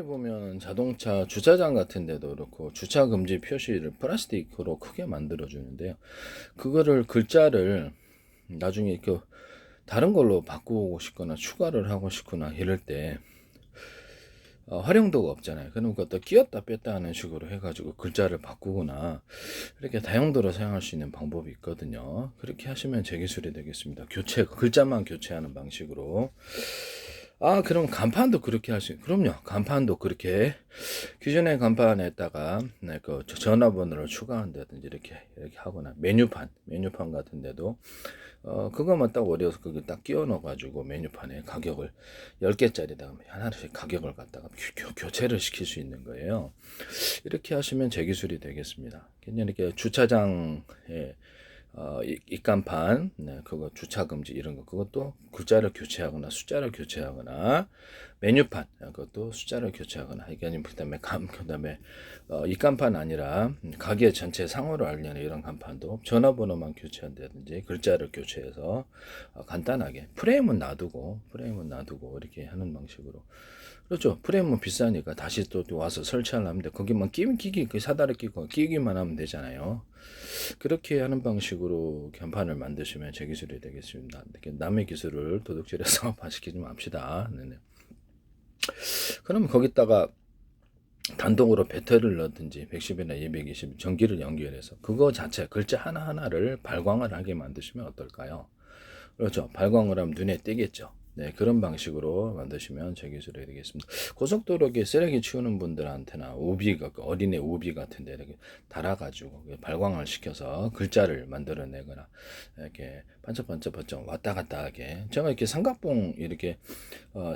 시중에 보면 자동차 주차장 같은 데도 그렇고 주차 금지 표시를 플라스틱으로 크게 만들어 주는데요. 그거를 글자를 나중에 그 다른 걸로 바꾸고 싶거나 추가를 하고 싶거나 이럴 때 활용도가 없잖아요. 그럼 그것도 끼웠다 뺐다 하는 식으로 해가지고 글자를 바꾸거나 이렇게 다용도로 사용할 수 있는 방법이 있거든요. 그렇게 하시면 제 기술이 되겠습니다. 글자만 교체하는 방식으로. 그럼 간판도 그렇게 그럼요. 간판도 그렇게 기존의 간판에다가 네, 그 전화번호를 추가한다든지 이렇게 하거나 메뉴판 같은 데도 그거만 딱 어려서 그거 딱 끼워 넣어 가지고 메뉴판에 가격을 10개짜리다가 하나씩 가격을 갖다가 교체를 시킬 수 있는 거예요. 이렇게 하시면 제 기술이 되겠습니다. 그냥 이렇게 주차장에 입간판, 네, 그거 주차 금지 이런 거 그것도 글자를 교체하거나 숫자를 교체하거나 메뉴판 그것도 숫자를 교체하거나 이게 아니면 그다음에 입간판 아니라 가게 전체 상호를 알리는 이런 간판도 전화번호만 교체한다든지 글자를 교체해서 간단하게 프레임은 놔두고 이렇게 하는 방식으로. 그렇죠. 프레임은 비싸니까 다시 또 와서 설치하려면 돼. 거기만 그 사다리 끼고 끼기만 하면 되잖아요. 그렇게 하는 방식으로 간판을 만드시면 제 기술이 되겠습니다. 남의 기술을 도둑질해서 파시키지 맙시다. 네네. 그러면 거기다가 단독으로 배터리를 넣든지 110이나 220 전기를 연결해서 그거 자체 글자 하나하나를 발광을 하게 만드시면 어떨까요? 그렇죠. 발광을 하면 눈에 띄겠죠. 네, 그런 방식으로 만드시면 제 기술이 되겠습니다. 고속도로에 쓰레기 치우는 분들한테나 어린애 우비 같은 데 이렇게 달아가지고 발광을 시켜서 글자를 만들어내거나 이렇게 반짝반짝 왔다 갔다 하게. 제가 이렇게 이렇게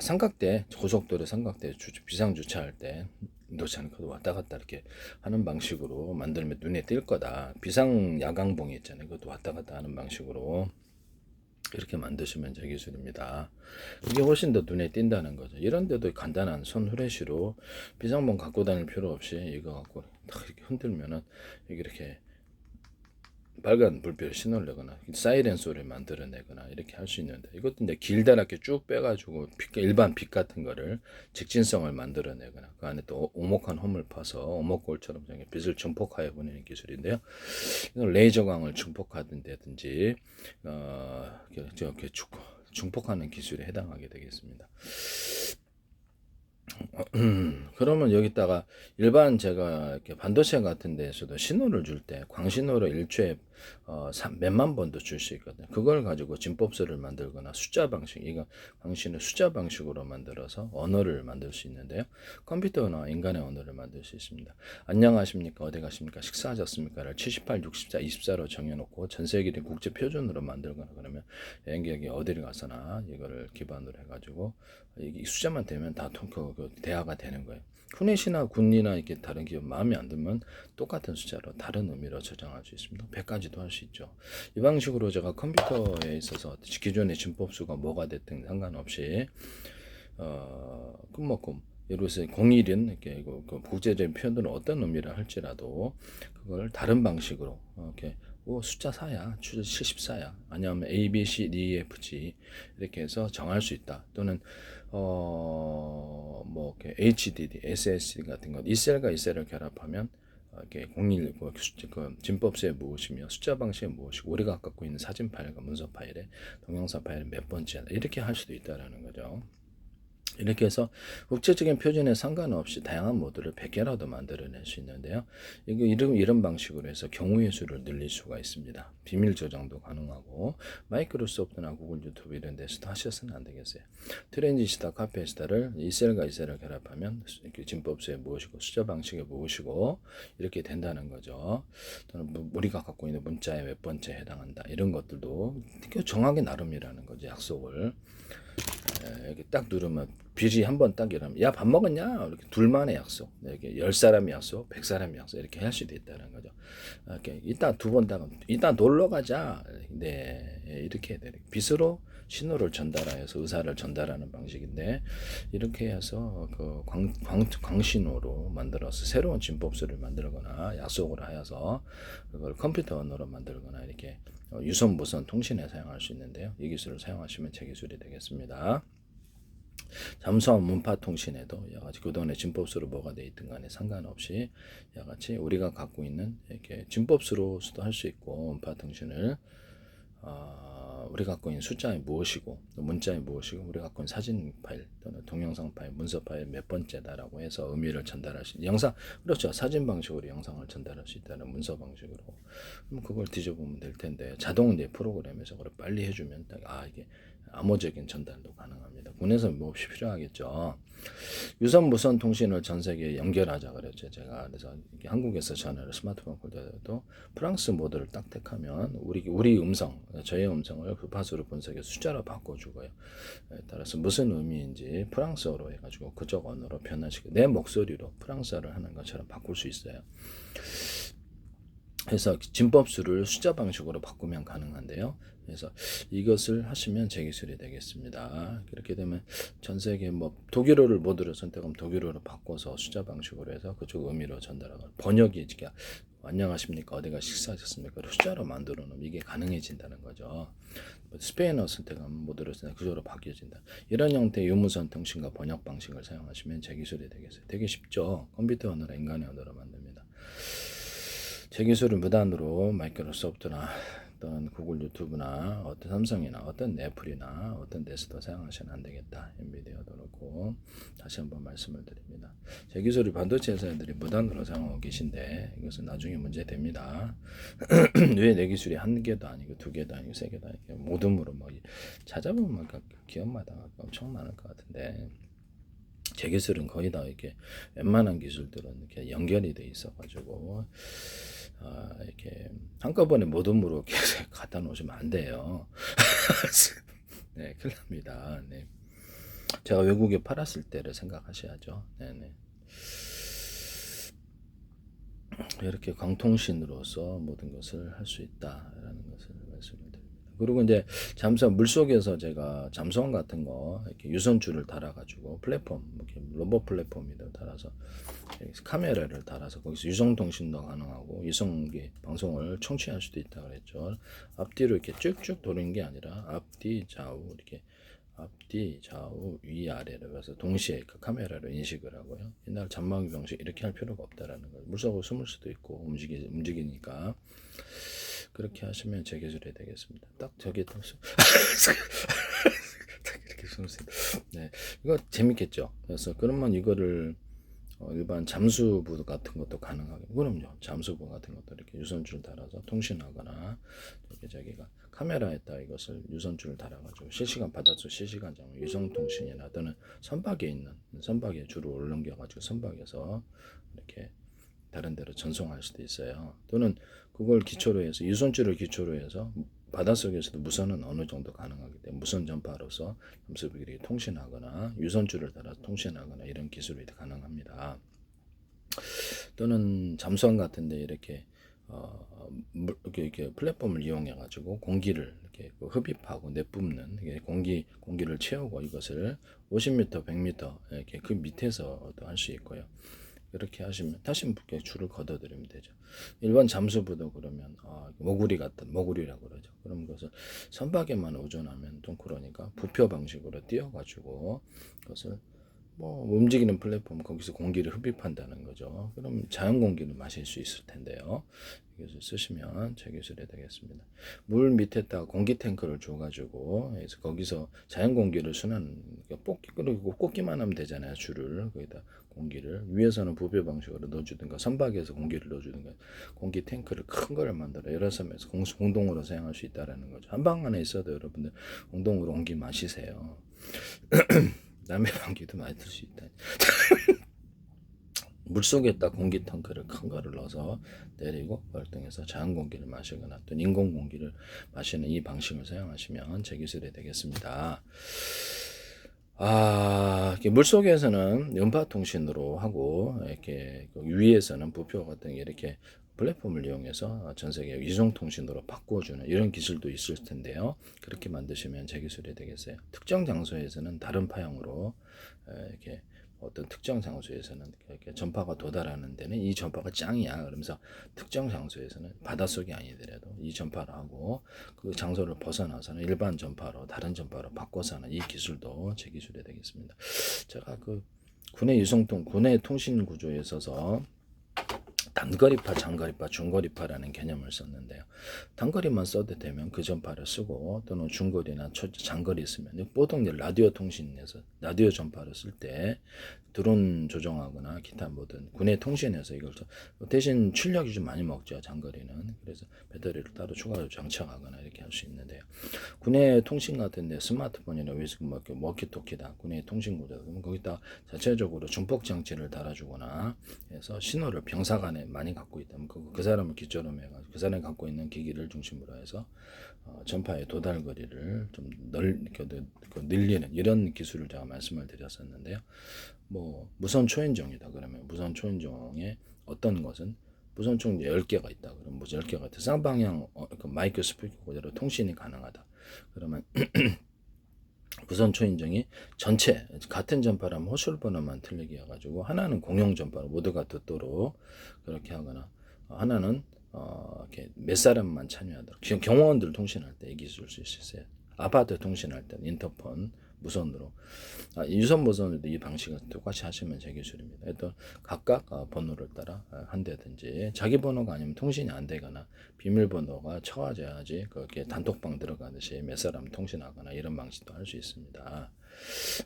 삼각대, 고속도로 삼각대 비상주차할 때 놓지 그 왔다 갔다 이렇게 하는 방식으로 만들면 눈에 띌 거다. 비상 야광봉이 있잖아요. 그것도 왔다 갔다 하는 방식으로 이렇게 만드시면 제 기술입니다. 이게 훨씬 더 눈에 띈다는 거죠. 이런 데도 간단한 손 후레쉬로 비상봉 갖고 다닐 필요 없이 이거 갖고 딱 이렇게 흔들면은 이렇게 빨간 불빛 신호를 내거나 사이렌 소리를 만들어내거나 이렇게 할 수 있는데 이것도 이제 길다랗게 쭉 빼가지고 일반 빛 같은 거를 직진성을 만들어내거나 그 안에 또 오목한 홈을 파서 오목골처럼 빛을 증폭하여 보내는 기술인데요. 이건 레이저광을 증폭하든지 이렇게 증폭하는 기술에 해당하게 되겠습니다. 그러면 여기다가 일반 제가 이렇게 반도체 같은 데에서도 신호를 줄 때 광신호를 일초에 몇만 번도 줄 수 있거든요. 그걸 가지고 진법서를 만들거나 숫자 방식, 이거 광신호 숫자 방식으로 만들어서 언어를 만들 수 있는데요. 컴퓨터나 인간의 언어를 만들 수 있습니다. 안녕하십니까, 어디 가십니까, 식사하셨습니까를 78, 64, 24로 정해놓고 전 세계 국제 표준으로 만들거나 그러면 여행객이 어디를 가서나 이거를 기반으로 해가지고 이 숫자만 되면 다 대화가 되는 거예요. 후넷이나 군이나 이렇게 다른 기업 마음에 안 들면 똑같은 숫자로 다른 의미로 저장할 수 있습니다. 100까지도 할 수 있죠. 이 방식으로 제가 컴퓨터에 있어서 기존의 진법수가 뭐가 됐든 상관없이 꿈먹꿈 예를 들어서 01은 이렇게 국제적인 표현으로 어떤 의미를 할지라도 그걸 다른 방식으로 이렇게 숫자 4야, 74야, 아니면 A, B, C, D, E, F, G 이렇게 해서 정할 수 있다. 또는 뭐 이렇게 HDD, SSD 같은 것, 이 셀과 이 셀을 결합하면 이렇게 01, 진법수에 무엇이며 숫자 방식에 무엇이고 우리가 갖고 있는 사진 파일과 문서 파일에 동영상 파일에 몇 번째다 이렇게 할 수도 있다라는 거죠. 이렇게 해서 국제적인 표준에 상관없이 다양한 모드를 100개라도 만들어낼 수 있는데요. 이런 방식으로 해서 경우의 수를 늘릴 수가 있습니다. 비밀 저장도 가능하고 마이크로소프트나 구글 유튜브 이런 데서도 하셔서는 안 되겠어요. 트랜지스타, 카페스타를 이 셀과 이 셀을 결합하면 진법수에 무엇이고 숫자 방식에 무엇이고 이렇게 된다는 거죠. 또는 우리가 갖고 있는 문자에 몇 번째 해당한다 이런 것들도 정하기 나름이라는 거죠. 약속을. 이렇게 딱 누르면 비리 한번 딱 이러면 야 밥 먹었냐 이렇게 둘만의 약속 이렇게 10사람의 약속 100사람의 약속 이렇게 할 수도 있다는 거죠. 이렇게 이따 두 번 다 이따 놀러 가자 네 이렇게 해야 돼. 빛으로 신호를 전달하여서 의사를 전달하는 방식인데 이렇게 해서 그 광신호로 만들어서 새로운 진법수를 만들거나 약속을 하여서 그걸 컴퓨터 언어로 만들거나 이렇게 유선 무선 통신에 사용할 수 있는데요. 이 기술을 사용하시면 제 기술이 되겠습니다. 잠수함 문파 통신에도 야같이 그동안에 진법수로 뭐가 돼 있든 간에 상관없이 야같이 우리가 갖고 있는 이렇게 진법수로서도 할 수 있고 문파 통신을 우리가 갖고 있는 숫자에 무엇이고 문자에 무엇이고 우리가 갖고 있는 사진 파일 또는 동영상 파일, 문서 파일 몇 번째다라고 해서 의미를 전달할 수 있는 영상 그렇죠. 사진 방식으로 영상을 전달할 수 있다는 문서 방식으로 그럼 그걸 뒤져보면 될 텐데 자동 이제 프로그램에서 그걸 빨리 해주면 이게 암호적인 전달도 가능합니다. 군에서 몹시 필요하겠죠. 유선 무선 통신을 전 세계에 연결하자 그랬죠. 제가 그래서 한국에서 전화를 스마트폰 걸 때도 프랑스 모드를 딱 택하면 우리 음성, 저의 음성을 주파수로 분석해 숫자로 바꿔주고요. 따라서 무슨 의미인지 프랑스어로 해가지고 그쪽 언어로 변환시켜 내 목소리로 프랑스어를 하는 것처럼 바꿀 수 있어요. 그래서 진법수를 숫자 방식으로 바꾸면 가능한데요. 그래서 이것을 하시면 제 기술이 되겠습니다. 그렇게 되면 전 세계 독일어를 모드로 선택하면 독일어로 바꿔서 숫자 방식으로 해서 그쪽 의미로 전달하고 번역이 지금 안녕하십니까 어디가 식사하셨습니까 숫자로 만들어 놓으면 이게 가능해진다는 거죠. 스페인어 선택하면 모드로 선택 그쪽으로 바뀌어진다. 이런 형태의 유무선 통신과 번역 방식을 사용하시면 제 기술이 되겠어요. 되게 쉽죠. 컴퓨터 언어로 인간의 언어로 만듭니다. 제 기술을 무단으로 마이크로소프트나 어떤 구글 유튜브나 어떤 삼성이나 어떤 애플이나 어떤 데서도 사용하시면 안 되겠다. 엔비디아도 그렇고 다시 한번 말씀을 드립니다. 제 기술을 반도체 회사들이 무단으로 사용하고 계신데 이것은 나중에 문제 됩니다. 왜 내 기술이 한 개도 아니고 두 개도 아니고 세 개도 아니고 모둠으로 찾아보면 기업마다 엄청 많을 것 같은데 제 기술은 거의 다 이렇게 웬만한 기술들은 이렇게 연결이 돼 있어가지고 이렇게 한꺼번에 모둠으로 계속 갖다 놓으시면 안 돼요. 네, 큰일 납니다. 네. 제가 외국에 팔았을 때를 생각하셔야죠. 네네. 이렇게 광통신으로서 모든 것을 할 수 있다라는 것을 말씀을 드립니다. 그리고 이제 잠수함 물속에서 제가 잠수함 같은 거 이렇게 유선줄을 달아가지고 플랫폼 이렇게 로봇 플랫폼에다 달아서 카메라를 달아서 거기서 유성통신도 가능하고 유성기 방송을 청취할 수도 있다 그랬죠. 앞뒤로 이렇게 쭉쭉 도는 게 아니라 앞뒤 좌우 이렇게 앞뒤 좌우 위아래로 해서 동시에 그 카메라로 인식을 하고요. 옛날 잠망이 방식 이렇게 할 필요가 없다라는 거예요. 물속으로 숨을 수도 있고 움직이니까 그렇게 하시면 제 기술이 되겠습니다. 딱 저기 딱 이렇게 숨을 수 있다. 네, 이거 재밌겠죠. 그래서 그러면 이거를 일반 잠수부 같은 것도 가능하고 그럼요. 잠수부 같은 것도 이렇게 유선줄 달아서 통신하거나 이렇게 자기가 카메라에다 이것을 유선줄을 달아가지고 실시간 바닷속 실시간 유성통신이나 또는 선박에 있는 선박에 줄을 올려가지고 선박에서 이렇게 다른 데로 전송할 수도 있어요. 또는 그걸 기초로 해서 유선줄을 기초로 해서 바닷속에서도 무선은 어느 정도 가능하기 때문에 무선 전파로서 잠수부끼리 통신하거나 유선줄을 달아서 통신하거나 이런 기술이 가능합니다. 또는 잠수함 같은데 이렇게 이렇게 플랫폼을 이용해 가지고 공기를 이렇게 흡입하고 내뿜는 공기를 채우고 이것을 50m, 100m 이렇게 그 밑에서도 할 수 있고요. 이렇게 하시면 다시 줄을 걷어들이면 되죠. 일반 잠수부도 그러면 모구리라고 그러죠. 그럼 그것을 선박에만 의존하면 좀 그러니까 부표 방식으로 띄워가지고 그것을 움직이는 플랫폼 거기서 공기를 흡입한다는 거죠. 그럼 자연 공기를 마실 수 있을 텐데요. 이것을 쓰시면 제 기술이 되겠습니다. 물 밑에다가 공기 탱크를 줘가지고 그래서 거기서 자연 공기를 그리고 꽂기만 하면 되잖아요. 줄을 거기다 공기를 위에서는 부표 방식으로 넣어주든가 선박에서 공기를 넣어주든가 공기 탱크를 큰 거를 만들어 여러 섬에서 공동으로 사용할 수 있다라는 거죠. 한 방 안에 있어도 여러분들 공동으로 공기 마시세요. 남의 방귀도 많이 들 수 있다. 물속에다 공기 탱크를 큰 거를 넣어서 내리고 월등해서 자연 공기를 마시거나 또 인공 공기를 마시는 이 방식을 사용하시면 제 기술이 되겠습니다. 물속에서는 음파 통신으로 하고 이렇게 위에서는 부표 같은 이렇게 플랫폼을 이용해서 전 세계 이송통신으로 바꿔주는 이런 기술도 있을 텐데요. 그렇게 만드시면 제 기술이 되겠어요. 특정 장소에서는 다른 파형으로 이렇게 어떤 특정 장소에서는 이렇게 전파가 도달하는 데는 이 전파가 짱이야. 그러면서 특정 장소에서는 바닷속이 아니더라도 이 전파를 하고 그 장소를 벗어나서는 일반 전파로 다른 전파로 바꿔서는 이 기술도 제 기술이 되겠습니다. 제가 그 군의 통신 구조에 있어서 단거리파, 장거리파, 중거리파라는 개념을 썼는데요. 단거리만 써도 되면 그 전파를 쓰고 또는 중거리나 장거리 쓰면 보통 라디오 통신에서 라디오 전파를 쓸 때 드론 조종하거나 기타 뭐든 군의 통신에서 이걸 대신 출력이 좀 많이 먹죠. 장거리는. 그래서 배터리를 따로 추가로 장착하거나 이렇게 할 수 있는데요. 군의 통신 같은데 스마트폰이나 워키토키다 군의 통신 구조 그러면 거기다 자체적으로 중폭 장치를 달아주거나 해서 신호를 병사 간에 많이 갖고 있다면 그 사람을 기초로 해가지고 그 사람이 갖고 있는 기기를 중심으로 해서 전파의 도달 거리를 좀 늘리는 이런 기술을 제가 말씀을 드렸었는데요. 뭐 무선 초인종이다 그러면 무선 초인종에 어떤 것은 무선 초인종 10개가 있다 그러면 무슨 10개가 있다 쌍방향 그 마이크 스피커 그대로 통신이 가능하다 그러면 무선 초인종이 전체 같은 전파라면 호출 번호만 틀리게 해가지고 하나는 공용 전파로 모두가 듣도록 그렇게 하거나 하나는 이렇게 몇 사람만 참여하도록 경호원들 통신할 때 이 기술 쓸 수 있어요. 아파트 통신할 때 인터폰 무선으로 유선 무선으로도 이 방식을 똑같이 하시면 제 기술입니다. 또 각각 번호를 따라 한다든지 자기 번호가 아니면 통신이 안 되거나 비밀번호가 쳐가져야지 그렇게 단톡방 들어가듯이 몇 사람 통신하거나 이런 방식도 할 수 있습니다.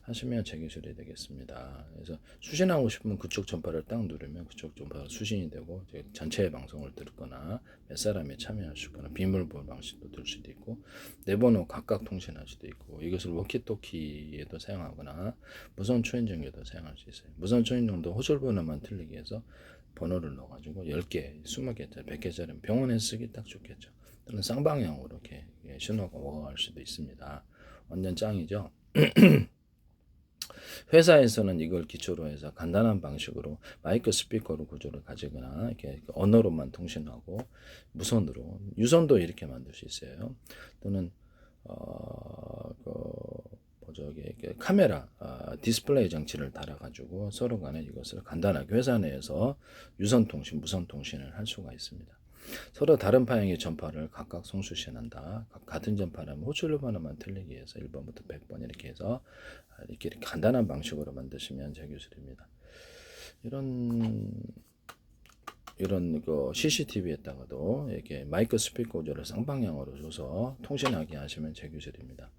하시면 제 기술이 되겠습니다. 그래서 수신하고 싶으면 그쪽 전파를 딱 누르면 그쪽 전파가 수신이 되고 전체의 방송을 들거나 몇 사람이 참여할 수 있거나 비밀번호 방식도 들 수도 있고 내 번호 각각 통신할 수도 있고 이것을 워키토키에도 사용하거나 무선 초인종에도 사용할 수 있어요. 무선 초인종도 호출 번호만 틀리게 해서 번호를 넣어가지고 10개, 20개짜리, 100개짜리 병원에 쓰기 딱 좋겠죠. 또는 쌍방향으로 이렇게 신호가 오가갈 수도 있습니다. 완전 짱이죠. 회사에서는 이걸 기초로 해서 간단한 방식으로 마이크 스피커로 구조를 가지거나 이렇게 언어로만 통신하고 무선으로 유선도 이렇게 만들 수 있어요. 또는 카메라 디스플레이 장치를 달아가지고 서로 간에 이것을 간단하게 회사 내에서 유선 통신, 무선 통신을 할 수가 있습니다. 서로 다른 방향의 전파를 각각 송수신한다. 같은 전파라면 호출 번호만 틀리기 위해서 1번부터 100번 이렇게 해서 이렇게 간단한 방식으로 만드시면 제 기술입니다. 이런 그 CCTV에다가도 이렇게 마이크 스피커 구조를 쌍방향으로 줘서 통신하게 하시면 제 기술입니다.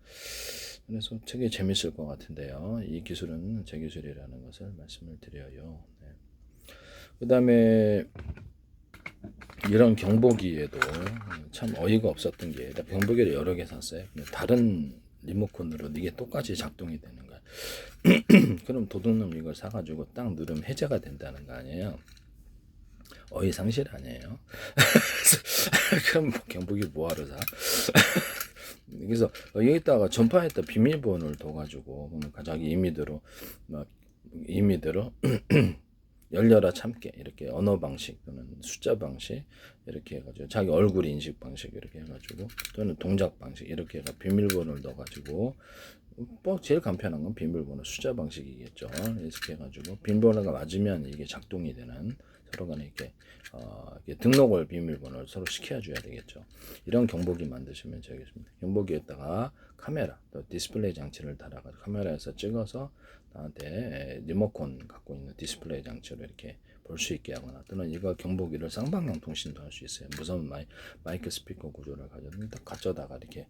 그래서 되게 재밌을 것 같은데요. 이 기술은 제 기술이라는 것을 말씀을 드려요. 네. 그 다음에 이런 경보기에도 참 어이가 없었던 게 경보기를 여러 개 샀어요. 다른 리모컨으로 이게 똑같이 작동이 되는 거야. 그럼 도둑놈 이걸 사가지고 딱 누르면 해제가 된다는 거 아니에요. 어이상실 아니에요. 그럼 경보기 뭐하러 사? 그래서 여기다가 전파했다 비밀번호를 둬가지고 자기 임의대로 열려라 참게 이렇게 언어 방식 또는 숫자 방식 이렇게 해가지고 자기 얼굴 인식 방식 이렇게 해가지고 또는 동작 방식 이렇게 해가 비밀번호를 넣어가지고 뭐 제일 간편한 건 비밀번호 숫자 방식이겠죠. 이렇게 해가지고 비밀번호가 맞으면 이게 작동이 되는 서로 간에 이렇게 등록을 비밀번호를 서로 시켜줘야 되겠죠. 이런 경보기 만드시면 되겠습니다. 경보기에다가 카메라 또 디스플레이 장치를 달아가지고 카메라에서 찍어서 나한테 리모컨 갖고 있는 디스플레이 장치로 이렇게 볼 수 있게 하거나 또는 이거 경보기를 쌍방향 통신도 할 수 있어요. 무선 마이크 스피커 구조를 가지고 딱 갖져다가 이렇게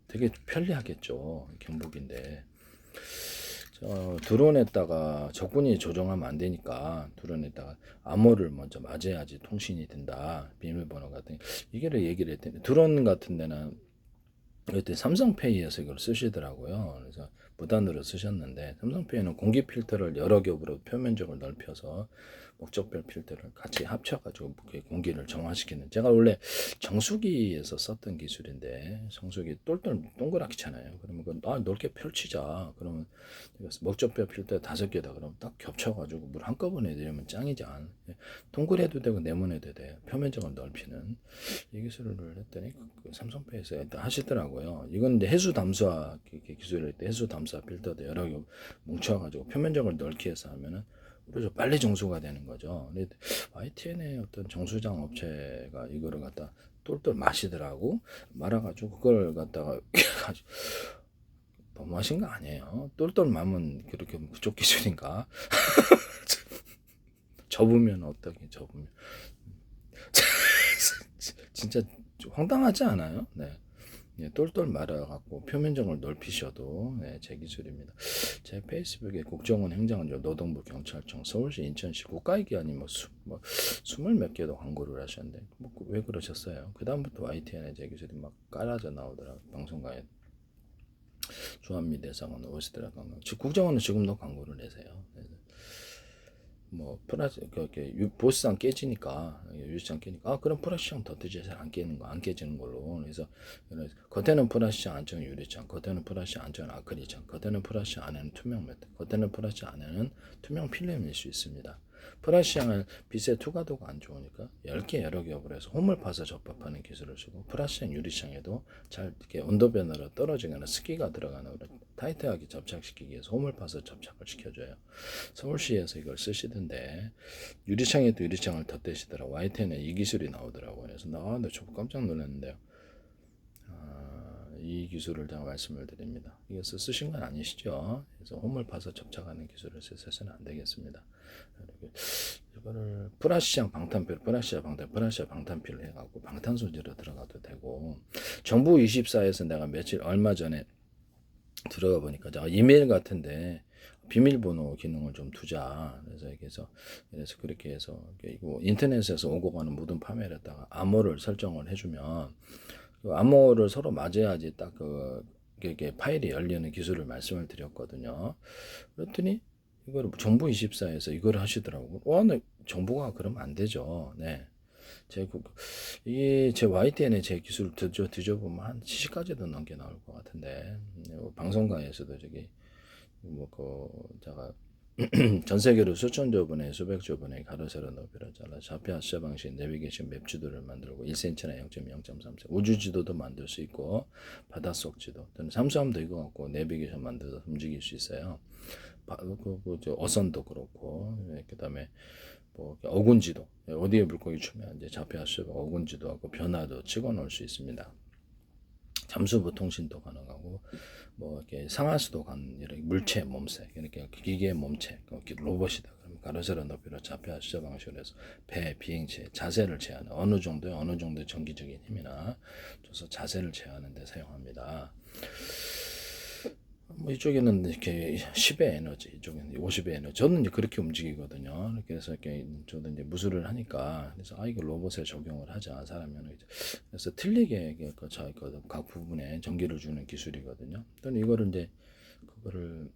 되게 편리하겠죠. 경보기인데 드론에다가 적군이 조정하면 안 되니까 드론에다가 암호를 먼저 맞아야지 통신이 된다. 비밀번호 같은 이게 얘기를 했더니 드론 같은 데는 그때 삼성페이에서 이걸 쓰시더라고요. 그래서 무단으로 쓰셨는데 삼성페이는 공기 필터를 여러 겹으로 표면적을 넓혀서 목적별 필터를 같이 합쳐가지고 공기를 정화시키는 제가 원래 정수기에서 썼던 기술인데 정수기 똘똘 동그랗잖아요. 그러면 넓게 펼치자. 그러면 목적별 필터 5개다 그러면 딱 겹쳐가지고 물 한꺼번에 내리면 짱이지 않. 동그래도 되고 네모내도 돼. 표면적을 넓히는 이 기술을 했더니 삼성페이에서 하시더라고요. 이건 이제 해수 담수화 기술일 때 해수 담수 감사 필터도 여러 개 뭉쳐가지고 표면적을 넓게 해서 하면은 그래서 빨리 정수가 되는 거죠. 근데 YTN의 어떤 정수장 업체가 이거를 갖다 똘똘 마시더라고 말아가지고 그걸 갖다가 가지고 너무하신 거 아니에요? 똘똘 마면 그렇게 그쪽 기술인가? 접으면 어떻게 접으면 진짜 황당하지 않아요? 네. 예, 똘똘 말아갖고 표면적을 넓히셔도 네, 제 기술입니다. 제 페이스북에 국정원 행정안전 노동부 경찰청 서울시 인천시 국가기관이 뭐 20몇 개도 광고를 하셨는데 왜 그러셨어요? 그 다음부터 YTN에 제 기술이 막 깔아져 나오더라고요. 방송가에 주한미대상은 오시더라 광고. 국정원은 지금도 광고를 내세요. 뭐 보스상 깨지니까 유리창 깨니까 그럼 프라시장 더 뜨지 잘 안 깨는 거 안 깨지는 걸로 그래서 겉에는 프라시장 안쪽은 유리창 겉에는 프라시장 안쪽은 아크릴창 겉에는 프라시장 안에는 투명 매트 겉에는 프라시장 안에는 투명 필름일 수 있습니다. 프라시장은 빛의 투과도가 안 좋으니까 10개 여러 겹을 해서 홈을 파서 접합하는 기술을 쓰고 프라시장 유리창에도 잘 이렇게 온도 변화로 떨어지거나 습기가 들어가는 타이트하게 접착시키기 위해서 홈을 파서 접착을 시켜줘요. 서울시에서 이걸 쓰시던데 유리창에도 유리창을 덧대시더라고. YTN에 이 기술이 나오더라고요. 그래서 나왔는데 저 깜짝 놀랐는데요. 이 기술을 제가 말씀을 드립니다. 이것을 쓰신 건 아니시죠? 그래서 홈을 파서 접착하는 기술을 쓰셔서는 안 되겠습니다. 이거를 프라시장 방탄필, 프라시아 방탄필을 해갖고 방탄소재로 들어가도 되고 정부 24에서 내가 얼마 전에 들어가 보니까 제가 이메일 같은데 비밀번호 기능을 좀 두자. 그래서 그렇게 해서 인터넷에서 오고 가는 모든 파일에다가 암호를 설정을 해주면 그 암호를 서로 맞아야지 딱 이게 파일이 열리는 기술을 말씀을 드렸거든요. 그랬더니 이걸 정부 24에서 이걸 하시더라고. 네, 정부가 그러면 안 되죠. 네. 제 YTN의 제 기술 뒤져보면 한 70가지도 넘게 나올 것 같은데 방송가에서도 제가 전 세계로 수천조 분의 수백조 분의 가로세로 높이로 잘라 좌표 합체 방식 내비게이션 맵 지도를 만들고 1cm나 0.0.3cm 우주 지도도 만들 수 있고 바닷속 지도 또는 잠수함도 이거 갖고 내비게이션 만들어서 움직일 수 있어요. 어선도 그렇고 그다음에 어군지도 어디에 물고기 추면 이제 좌표 합체 어군지도하고 변화도 찍어놓을 수 있습니다. 잠수부 통신도 가능하고 이렇게 상하수도 가는 이렇게 물체 몸체 이렇게 기계 몸체 로봇이다 그러면 가로세로 높이로 좌표 시저 방식으로 해서 배 비행체 자세를 제한하는 어느 정도의 전기적인 힘이나 줘서 자세를 제한하는 데 사용합니다. 이쪽에는 이렇게 10의 에너지, 이쪽에는 50의 에너지. 저는 이제 그렇게 움직이거든요. 그래서 이렇게 저도 이제 무술을 하니까 그래서 이거 로봇에 적용을 하자 사람은 그래서 틀리게 각 부분에 전기를 주는 기술이거든요. 또는 이거를 이제 그거를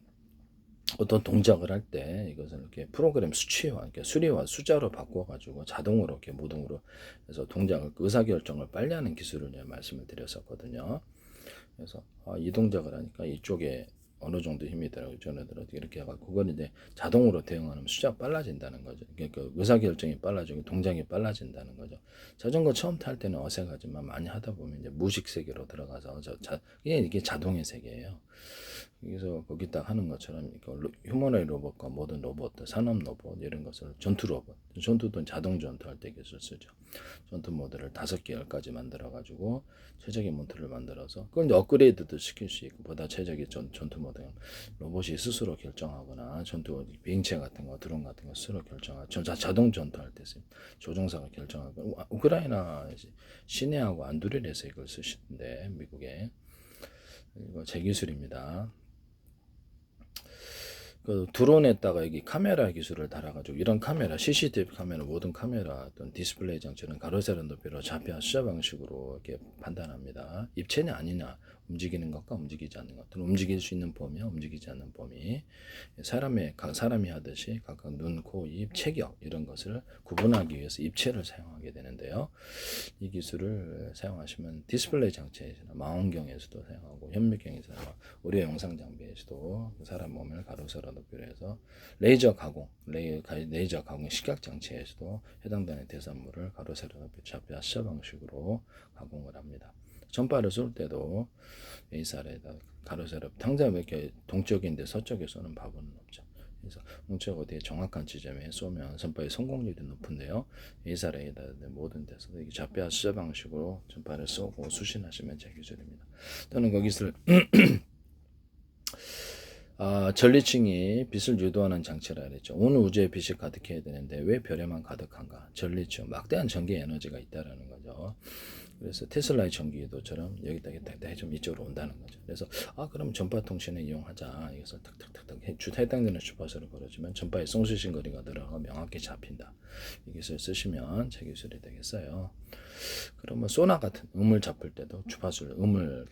어떤 동작을 할 때 이것을 이렇게 프로그램 수치화, 이렇게 수리와 숫자로 바꿔가지고 자동으로 이렇게 모동으로 해서 동작을 의사결정을 빨리 하는 기술을 제가 말씀을 드렸었거든요. 그래서 이 동작을 하니까 이쪽에 어느 정도 힘이 들어가고 저는 이렇게 해가 그걸 이제 자동으로 대응하면 숫자가 빨라진다는 거죠. 그러니까 의사결정이 빨라지고 동작이 빨라진다는 거죠. 자전거 처음 탈 때는 어색하지만 많이 하다 보면 이제 무식 세계로 들어가서 이게 자동의 세계예요. 그래서 거기 딱 하는 것처럼 휴머노id 로봇과 모든 로봇, 산업 로봇 이런 것을 전투 로봇, 전투도 자동 전투할 때 기술 쓰죠. 전투 모드를 5개, 10가지 만들어 가지고 최적의 모드를 만들어서 그걸 이제 업그레이드도 시킬 수 있고 보다 최적의 전투 모드 로봇이 스스로 결정하거나 전투 비행체 같은 거, 드론 같은 거 스스로 결정하고 자동 전투할 때 조종사가 결정하고 우크라이나 시내하고 안두릴에서 이걸 쓰시는데 미국에 이거 제 기술입니다. 그 드론에다가 여기 카메라 기술을 달아가지고 이런 카메라, CCTV 카메라, 모든 카메라 어떤 디스플레이 장치는 가로세로 높이로 좌표 수자 방식으로 이렇게 판단합니다. 입체냐 아니냐, 움직이는 것과 움직이지 않는 것, 또는 움직일 수 있는 범위와 움직이지 않는 범위, 사람이 하듯이 각각 눈, 코, 입, 체격 이런 것을 구분하기 위해서 입체를 사용하게 되는데요. 이 기술을 사용하시면 디스플레이 장치에서나 망원경에서도 사용하고 현미경에서 의료 영상 장비에서도 사람 몸을 가로세로 높이로 해서 레이저 가공 식각 장치에서도 해당되는 대산물을 가로세로 높이 좌표 시저 방식으로 가공을 합니다. 전파를 쏠 때도 A살에다 가로 세로 당장 이렇게 동쪽인데 서쪽에 쏘는 바보는 없죠. 그래서 동쪽 어디에 정확한 지점에 쏘면 전파의 성공률이 높은데요. A살에다 모든 데서 좌표 수자 방식으로 전파를 쏘고 수신하시면 제 기술입니다. 또는 거기서 전리층이 빛을 유도하는 장치라 그랬죠. 온 우주에 빛이 가득해야 되는데 왜 별에만 가득한가? 전리층, 막대한 전기 에너지가 있다라는 거죠. 그래서 테슬라의 전기유도처럼 여기다 좀 이쪽으로 온다는 거죠. 그래서 그럼 전파 통신을 이용하자. 이것을 탁탁탁탁 해당되는 주파수를 걸어주면 전파의 송수신 거리가 들어가 명확히 잡힌다. 이 기술 쓰시면 제 기술이 되겠어요. 그러면 소나 같은 음을 잡을 때도 주파수를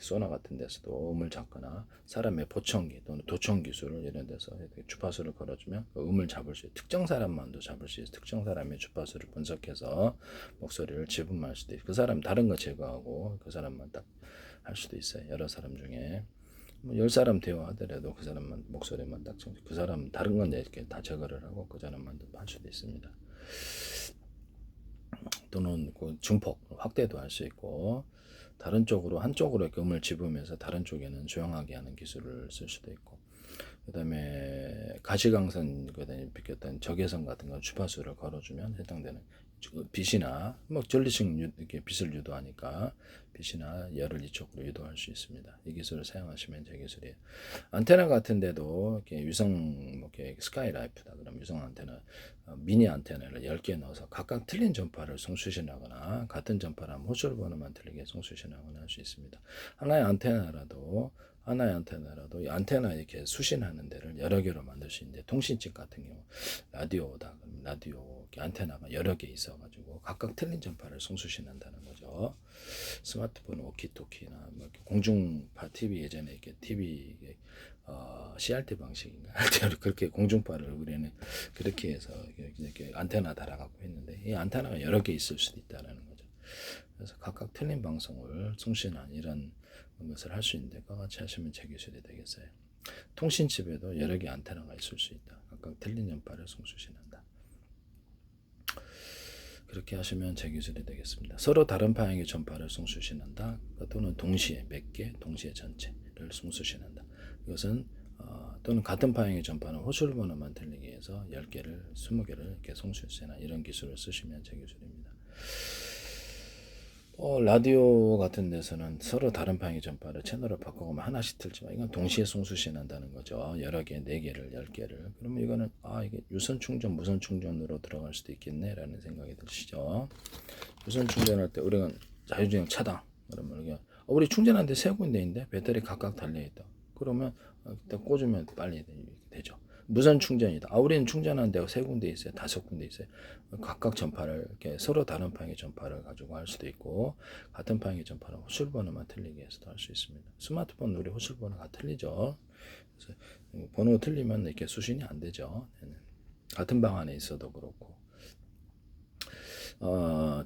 소나 같은 데서도 음을 잡거나 사람의 보청기 또는 도청 기술을 이런 데서 주파수를 걸어주면 그 음을 잡을 수 있어요. 특정 사람만도 잡을 수 있어요. 특정 사람의 주파수를 분석해서 목소리를 지분할 수도 있어요. 그 사람 다른 거 제거하고 그 사람만 딱 할 수도 있어요. 여러 사람 중에 10사람 대화하더라도 그 사람만 목소리만 딱 그 사람 다른 건 이렇게 다 제거를 하고 그 사람만 할 수도 있습니다. 또는 그 중폭 확대도 할 수 있고 다른 쪽으로 한쪽으로 이렇게 음을 집으면서 다른 쪽에는 조용하게 하는 기술을 쓸 수도 있고 그다음에 가시광선 비꼈던 적외선 같은 건 주파수를 걸어주면 해당되는 빛이나 전리층 이렇게 빛을 유도하니까 빛이나 열을 이쪽으로 유도할 수 있습니다. 이 기술을 사용하시면 제 기술이에요. 안테나 같은데도 이렇게 위성 이렇게 스카이라이프다 그럼 위성 안테나 미니 안테나를 10개 넣어서 각각 틀린 전파를 송수신하거나 같은 전파라면 호출 번호만 틀리게 송수신하거나 할 수 있습니다. 하나의 안테나라도 이 안테나 이렇게 수신하는 데를 여러 개로 만들 수 있는데 통신칩 같은 경우 라디오다 그럼 라디오 안테나가 여러 개 있어가지고 각각 틀린 전파를 송수신한다는 거죠. 스마트폰 워키토키나 공중파 TV 예전에 이렇게 TV CRT 방식인가 그렇게 공중파를 우리는 그렇게 해서 이렇게 안테나 달아갖고 했는데 이 안테나가 여러 개 있을 수도 있다라는 거죠. 그래서 각각 틀린 방송을 송신한 이런 것을 할 수 있는데 그와 같이 하시면 제 기술이 되겠어요. 통신칩에도 여러 개 안테나가 있을 수 있다. 각각 틀린 전파를 송수신한다. 그렇게 하시면 제 기술이 되겠습니다. 서로 다른 방향의 전파를 송수신한다. 또는 동시에 몇 개, 동시에 전체를 송수신한다. 이것은 또는 같은 방향의 전파는 호출 번호만 들리게 해서 10개를, 20개를 이렇게 송수신하는 이런 기술을 쓰시면 제 기술입니다. 라디오 같은 데서는 서로 다른 방향의 전파를 채널을 바꿔가면 하나씩 틀지만 이건 동시에 송수신한다는 거죠. 여러 개, 4개를, 10개를. 그러면 이거는 이게 유선 충전, 무선 충전으로 들어갈 수도 있겠네라는 생각이 드시죠. 유선 충전할 때 우리가 자율주행 차단. 그러면 우리 충전하는데 3군데인데 배터리 각각 달려있다. 그러면 일단 꽂으면 빨리 되죠. 무선 충전이다. 우리는 충전하는 데가 3군데 있어요. 5군데 있어요. 각각 전파를 이렇게 서로 다른 방향의 전파를 가지고 할 수도 있고 같은 방향의 전파는 호출 번호만 틀리게 해서도 할 수 있습니다. 스마트폰 우리 호출 번호가 틀리죠. 그래서 번호 틀리면 이렇게 수신이 안 되죠. 같은 방 안에 있어도 그렇고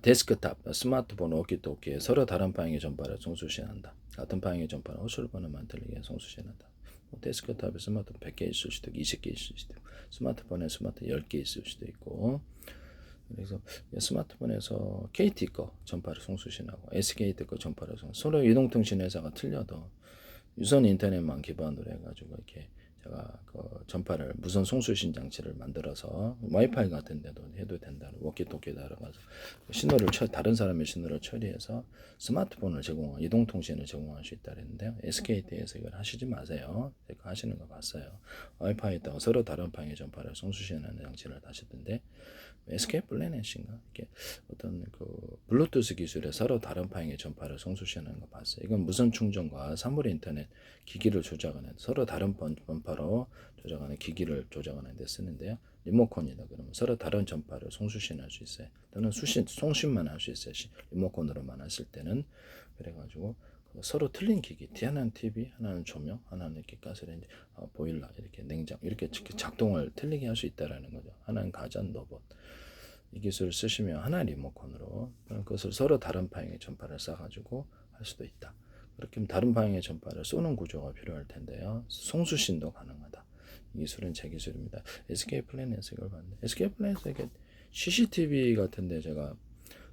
데스크탑, 스마트폰, 워키토키에 서로 다른 방향의 전파를 송수신한다. 같은 방향의 전파는 호출 번호만 틀리게 송수신한다. 데스크탑에 스마트폰 100개 있을 수도 있고 20개 있을 수도 있고 스마트폰에 스마트 10개 있을 수도 있고 그래서 스마트폰에서 KT 거 전파를 송수신하고 SKT 거 전파를 서로 이동통신 회사가 틀려도 유선 인터넷만 기반으로 해가지고 이렇게 제가 그 전파를 무선 송수신 장치를 만들어서 와이파이 같은 데도 해도 된다는 워키토키 달아가서 신호를 다른 사람의 신호를 처리해서 스마트폰을 제공한 이동통신을 제공할 수 있다 그랬는데요. SKT에서 이걸 하시지 마세요. 제가 하시는 거 봤어요. 와이파이에다가 서로 다른 방향의 전파를 송수신하는 장치를 하시던데 SK 플래닛인가 이렇게 어떤 그 블루투스 기술에 서로 다른 방향의 전파를 송수신하는 거 봤어요. 이건 무선 충전과 사물 인터넷 기기를 조작하는 서로 다른 전파로 조작하는 기기를 조작하는 데 쓰는데요. 리모컨이다 그러면 서로 다른 전파를 송수신할 수 있어요. 또는 송신만 할 수 있어요. 리모컨으로만 했을 때는 그래가지고 서로 틀린 기기, 하나는 TV, 하나는 조명, 하나는 이렇게 가스레인지, 보일러, 이렇게 냉장 이렇게 작동을 틀리게 할 수 있다라는 거죠. 하나는 가전 로봇. 이 기술을 쓰시면 하나 리모컨으로 그것을 서로 다른 방향의 전파를 쏴가지고 할 수도 있다. 그렇게 하면 다른 방향의 전파를 쏘는 구조가 필요할 텐데요. 송수신도 가능하다. 이 기술은 제 기술입니다. SK 플래닛에서 이걸 봤는데 SK 플래닛에 CCTV 같은데 제가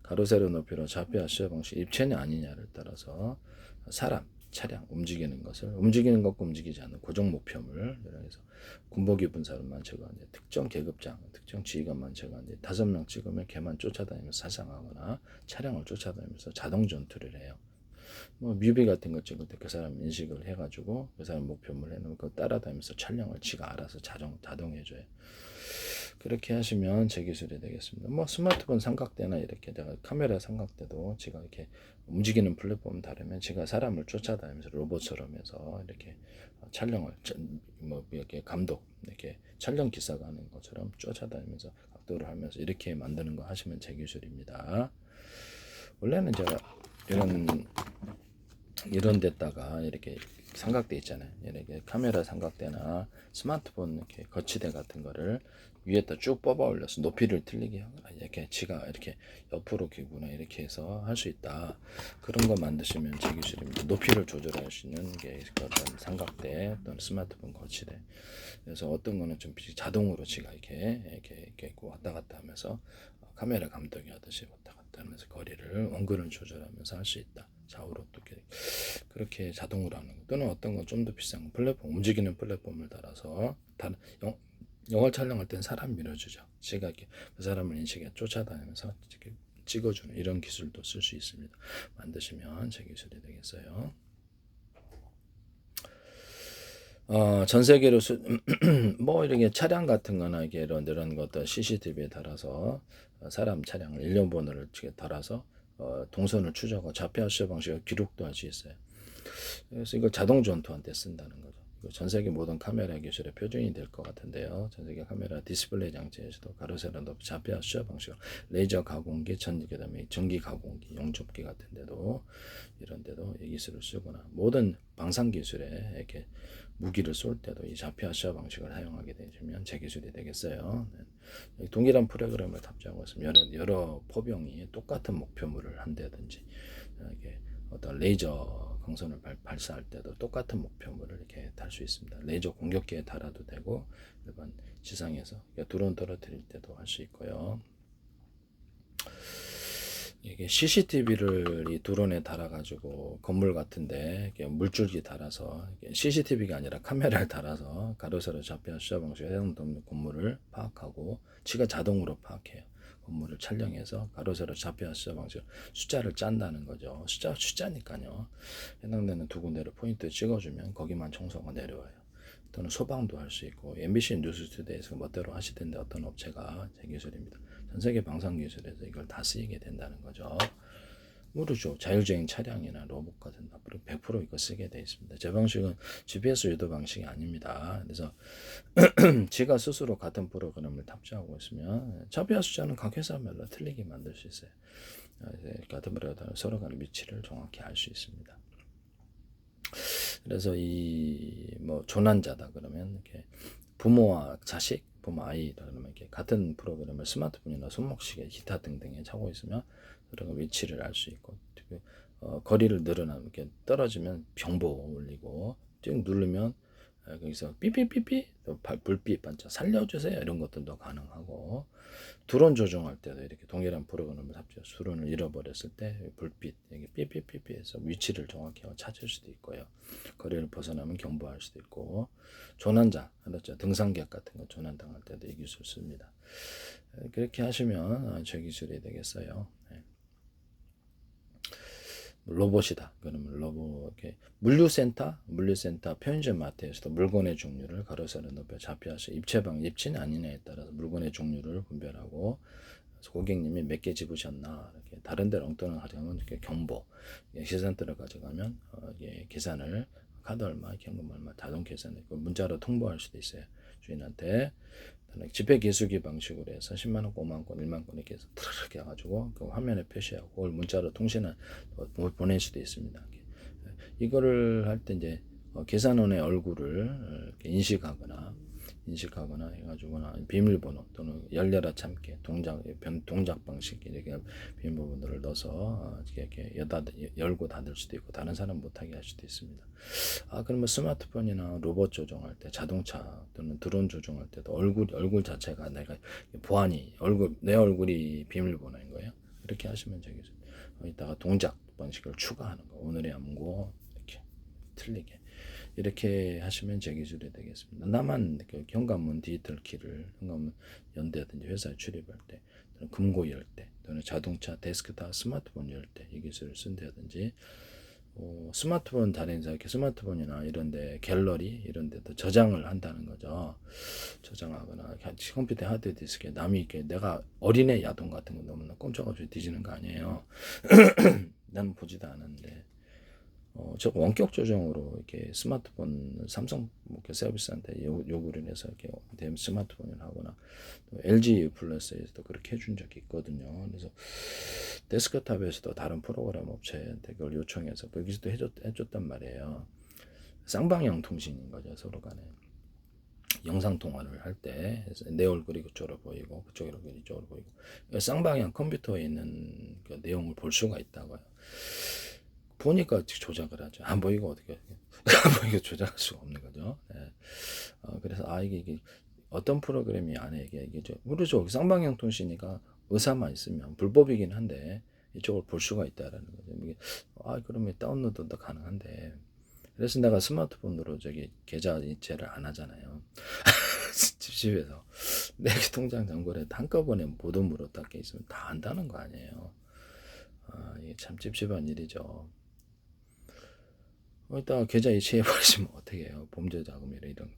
가로 세로 높이로 좌표와 수요 방식 입체냐 아니냐를 따라서 사람, 차량 움직이는 것을 움직이는 것과 움직이지 않는 고정 목표물 그래서 군복 입은 사람만 제거하는데 특정 계급장, 특정 지휘관만 제거하는데 5명 찍으면 걔만 쫓아다니면서 사상하거나 차량을 쫓아다니면서 자동 전투를 해요. 뭐 뮤비 같은 거 찍을 때 그 사람 인식을 해가지고 그 사람 목표물 해놓고 그거 따라다니면서 촬영을 지가 알아서 자동해줘요. 그렇게 하시면 제 기술이 되겠습니다. 뭐 스마트폰 삼각대나 이렇게 내가 카메라 삼각대도 제가 이렇게 움직이는 플랫폼 다르면 제가 사람을 쫓아다니면서 로봇처럼 해서 이렇게 촬영을 뭐 이렇게 감독 이렇게 촬영 기사가 하는 것처럼 쫓아다니면서 각도를 하면서 이렇게 만드는 거 하시면 제 기술입니다. 원래는 제가 이런 데다가 이렇게 삼각대 있잖아요. 이렇게 카메라 삼각대나 스마트폰 이렇게 거치대 같은 거를 위에다 쭉 뽑아 올려서 높이를 틀리게 하거나 이렇게 지가 이렇게 옆으로 기구나 이렇게 해서 할 수 있다. 그런 거 만드시면 제 기술입니다. 높이를 조절할 수 있는 게 어떤 삼각대 또는 스마트폰 거치대. 그래서 어떤 거는 좀 자동으로 지가 이렇게 왔다 갔다 하면서 카메라 감독이 하듯이 왔다 갔다 하면서 거리를 원근을 조절하면서 할 수 있다. 좌우로 또 그렇게 자동으로 하는 거 또는 어떤 건 좀 더 비싼 플랫폼 움직이는 플랫폼을 달아서 영화 촬영할 땐 사람 밀어주죠. 제가 이렇게 그 사람을 인식해 쫓아다니면서 이렇게 찍어주는 이런 기술도 쓸 수 있습니다. 만드시면 제 기술이 되겠어요. 전 세계로 뭐 이렇게 차량 같은 거나 이런 것들 CCTV에 달아서 사람 차량을 일련번호를 달아서 동선을 추적하고 좌표 수요 방식으로 기록도 할 수 있어요. 그래서 이걸 자동 전투한테 쓴다는 거죠. 전 세계 모든 카메라 기술의 표준이 될 것 같은데요. 전 세계 카메라 디스플레이 장치에서도 가로 세로 높이 좌표 수요 방식으로 레이저 가공기, 그다음에 전기 가공기, 용접기 같은 데도 이런 데도 이 기술을 쓰거나 모든 방산 기술에 이렇게 무기를 쏠 때도 이 좌표 수요 방식을 사용하게 되면 제 기술이 되겠어요. 동일한 프로그램을 탑재하고 있으면 여러 포병이 똑같은 목표물을 한다든지 이렇게 어떤 레이저 광선을 발사할 때도 똑같은 목표물을 이렇게 달 수 있습니다. 레이저 공격기에 달아도 되고 일반 지상에서 드론 떨어뜨릴 때도 할 수 있고요. 이게 CCTV를 이 드론에 달아가지고 건물 같은데 물줄기 달아서 CCTV가 아니라 카메라를 달아서 가로 세로 좌표 수요 방식으로 해당되는 건물을 파악하고 지가 자동으로 파악해요. 건물을 촬영해서 가로 세로 좌표 수요 방식으로 숫자를 짠다는 거죠. 숫자니까요. 해당되는 두 군데를 포인트 찍어주면 거기만 청소가 내려와요. 또는 소방도 할 수 있고 MBC 뉴스투데이에서 멋대로 하시던데 어떤 업체가 제 기술입니다. 전 세계 방산 기술에서 이걸 다 쓰이게 된다는 거죠. 모르죠. 자율주행 차량이나 로봇 같은 앞으로 100% 이거 쓰게 돼 있습니다. 제 방식은 GPS 유도 방식이 아닙니다. 그래서 제가 스스로 같은 프로그램을 탑재하고 있으면 좌표 숫자는 각 회사별로 틀리게 만들 수 있어요. 같은 프로그램 서로 간의 위치를 정확히 알 수 있습니다. 그래서 이 뭐 조난자다 그러면 이렇게 부모와 자식, 부모 아이 그러면 이렇게 같은 프로그램을 스마트폰이나 손목시계, 기타 등등에 차고 있으면 그런 위치를 알 수 있고 거리를 늘어나면 이렇게 떨어지면 경보 울리고 쭉 누르면 거기서 삐삐삐삐 불빛 반짝 살려주세요 이런 것들도 가능하고 드론 조종할 때도 이렇게 동일한 프로그램을 탑재해서 드론을 잃어버렸을 때 불빛 여기 삐삐삐삐해서 위치를 정확히 찾을 수도 있고요. 거리를 벗어나면 경보할 수도 있고 조난자 그렇죠. 등산객 같은 거 조난당할 때도 이 기술 씁니다. 그렇게 하시면 제 기술이 되겠어요. 로봇이다. 그러면 로봇 이렇게 물류센터, 편의점 마트에서도 물건의 종류를 가로 세로 높여 좌표하셔 입체는 아니냐에 따라서 물건의 종류를 분별하고 고객님이 몇 개 집으셨나 이렇게 다른 데를 엉뚱한 하려면 이렇게 경보 계산대를 가져가면 계산을 카드 얼마, 현금 얼마, 자동 계산을 문자로 통보할 수도 있어요. 주인한테 지폐 기수기 방식으로 해서 10만원, 5만원, 1만원 이렇게 해서 트르르게 해가지고 그 화면에 표시하고 그걸 문자로 통신을 보낼 수도 있습니다. 이거를 할 때 이제 계산원의 얼굴을 인식하거나 해가지고나 비밀번호 또는 열려라 참깨 동작 방식 이렇게 비밀번호를 넣어서 이렇게 열고 닫을 수도 있고 다른 사람 못하게 할 수도 있습니다. 그러면 스마트폰이나 로봇 조종할 때 자동차 또는 드론 조종할 때도 얼굴 자체가 내가 보안이 내 얼굴이 비밀번호인 거예요. 그렇게 하시면 되겠죠. 이따가 동작 방식을 추가하는 거. 오늘의 암고 이렇게 틀리게 이렇게 하시면 제 기술이 되겠습니다. 나만 그 현관문 디지털 키를 현관문 연대든지 회사에 출입할 때 또는 금고 열 때 또는 자동차 데스크탑 스마트폰 열 때 이 기술을 쓴다든지 스마트폰 다른사 이렇게 스마트폰이나 이런데 갤러리 이런데도 저장을 한다는 거죠. 저장하거나 컴퓨터 하드디스크에 남이 이렇게 내가 어린애 야동 같은 거 너무나 꼼짝없이 뒤지는 거 아니에요. 나는 보지도 않았는데 저 원격 조정으로 이렇게 스마트폰 삼성 서비스한테 요구를 해서 이렇게 스마트폰을 하거나 또 LG 플러스에서도 그렇게 해준 적이 있거든요. 그래서 데스크탑에서도 다른 프로그램 업체한테 그걸 요청해서 거기서도 해줬단 말이에요. 쌍방향 통신인 거죠, 서로 간에. 영상 통화를 할 때 내 얼굴이 그쪽으로 보이고 그쪽 얼굴이 이쪽으로 보이고 쌍방향 컴퓨터에 있는 그 내용을 볼 수가 있다고요. 보니까 조작을 하죠. 안 보이고 어떻게 안 보이고 조작할 수가 없는 거죠. 네. 그래서 이게 어떤 프로그램이 안에 이게 그렇죠. 쌍방향 통신이니까 의사만 있으면 불법이긴 한데 이쪽을 볼 수가 있다라는 거죠. 이게 그러면 다운로드도 가능한데 그래서 내가 스마트폰으로 계좌 이체를 안 하잖아요. 집에서 내 통장 잔고를 한꺼번에 모든 물어 닦여 있으면 다 안다는 거 아니에요. 이게 참 찝찝한 일이죠. 이따가 계좌 이체해버리시면 어떻게 해요? 범죄 자금이라 이런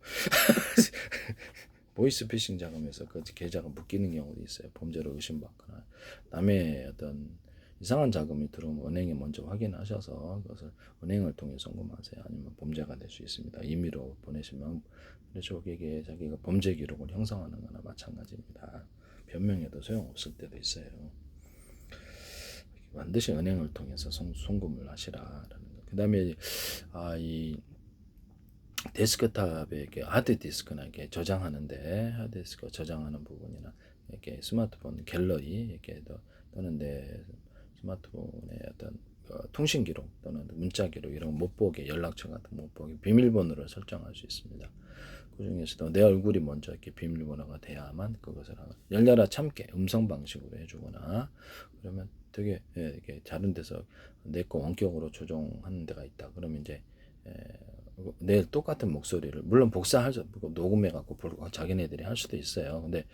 보이스피싱 자금에서 그 계좌가 묶이는 경우도 있어요. 범죄로 의심받거나 남의 어떤 이상한 자금이 들어오면 은행에 먼저 확인하셔서 그것을 은행을 통해 송금하세요. 아니면 범죄가 될 수 있습니다. 임의로 보내시면 그래서 이게 자기가 범죄 기록을 형성하는 거나 마찬가지입니다. 변명해도 소용없을 때도 있어요. 반드시 은행을 통해서 송금을 하시라라는 거. 그 다음에 이 데스크탑에 이렇게 하드디스크나 이렇게 저장하는데 하드디스크 저장하는 부분이나 이렇게 스마트폰 갤러리 이렇게 또는 내 스마트폰의 어떤 통신 기록 또는 문자 기록 이런 못 보게 연락처 같은 못 보게 비밀번호를 설정할 수 있습니다. 그 중에서도 내 얼굴이 먼저 이렇게 비밀번호가 돼야만 그것을 열려라 참게 음성 방식으로 해주거나 그러면 되게 이렇게 다른 데서 내 거 원격으로 조정하는 데가 있다. 그러면 이제 내 똑같은 목소리를 물론 복사할 녹음해 갖고 자기네들이 할 수도 있어요. 근데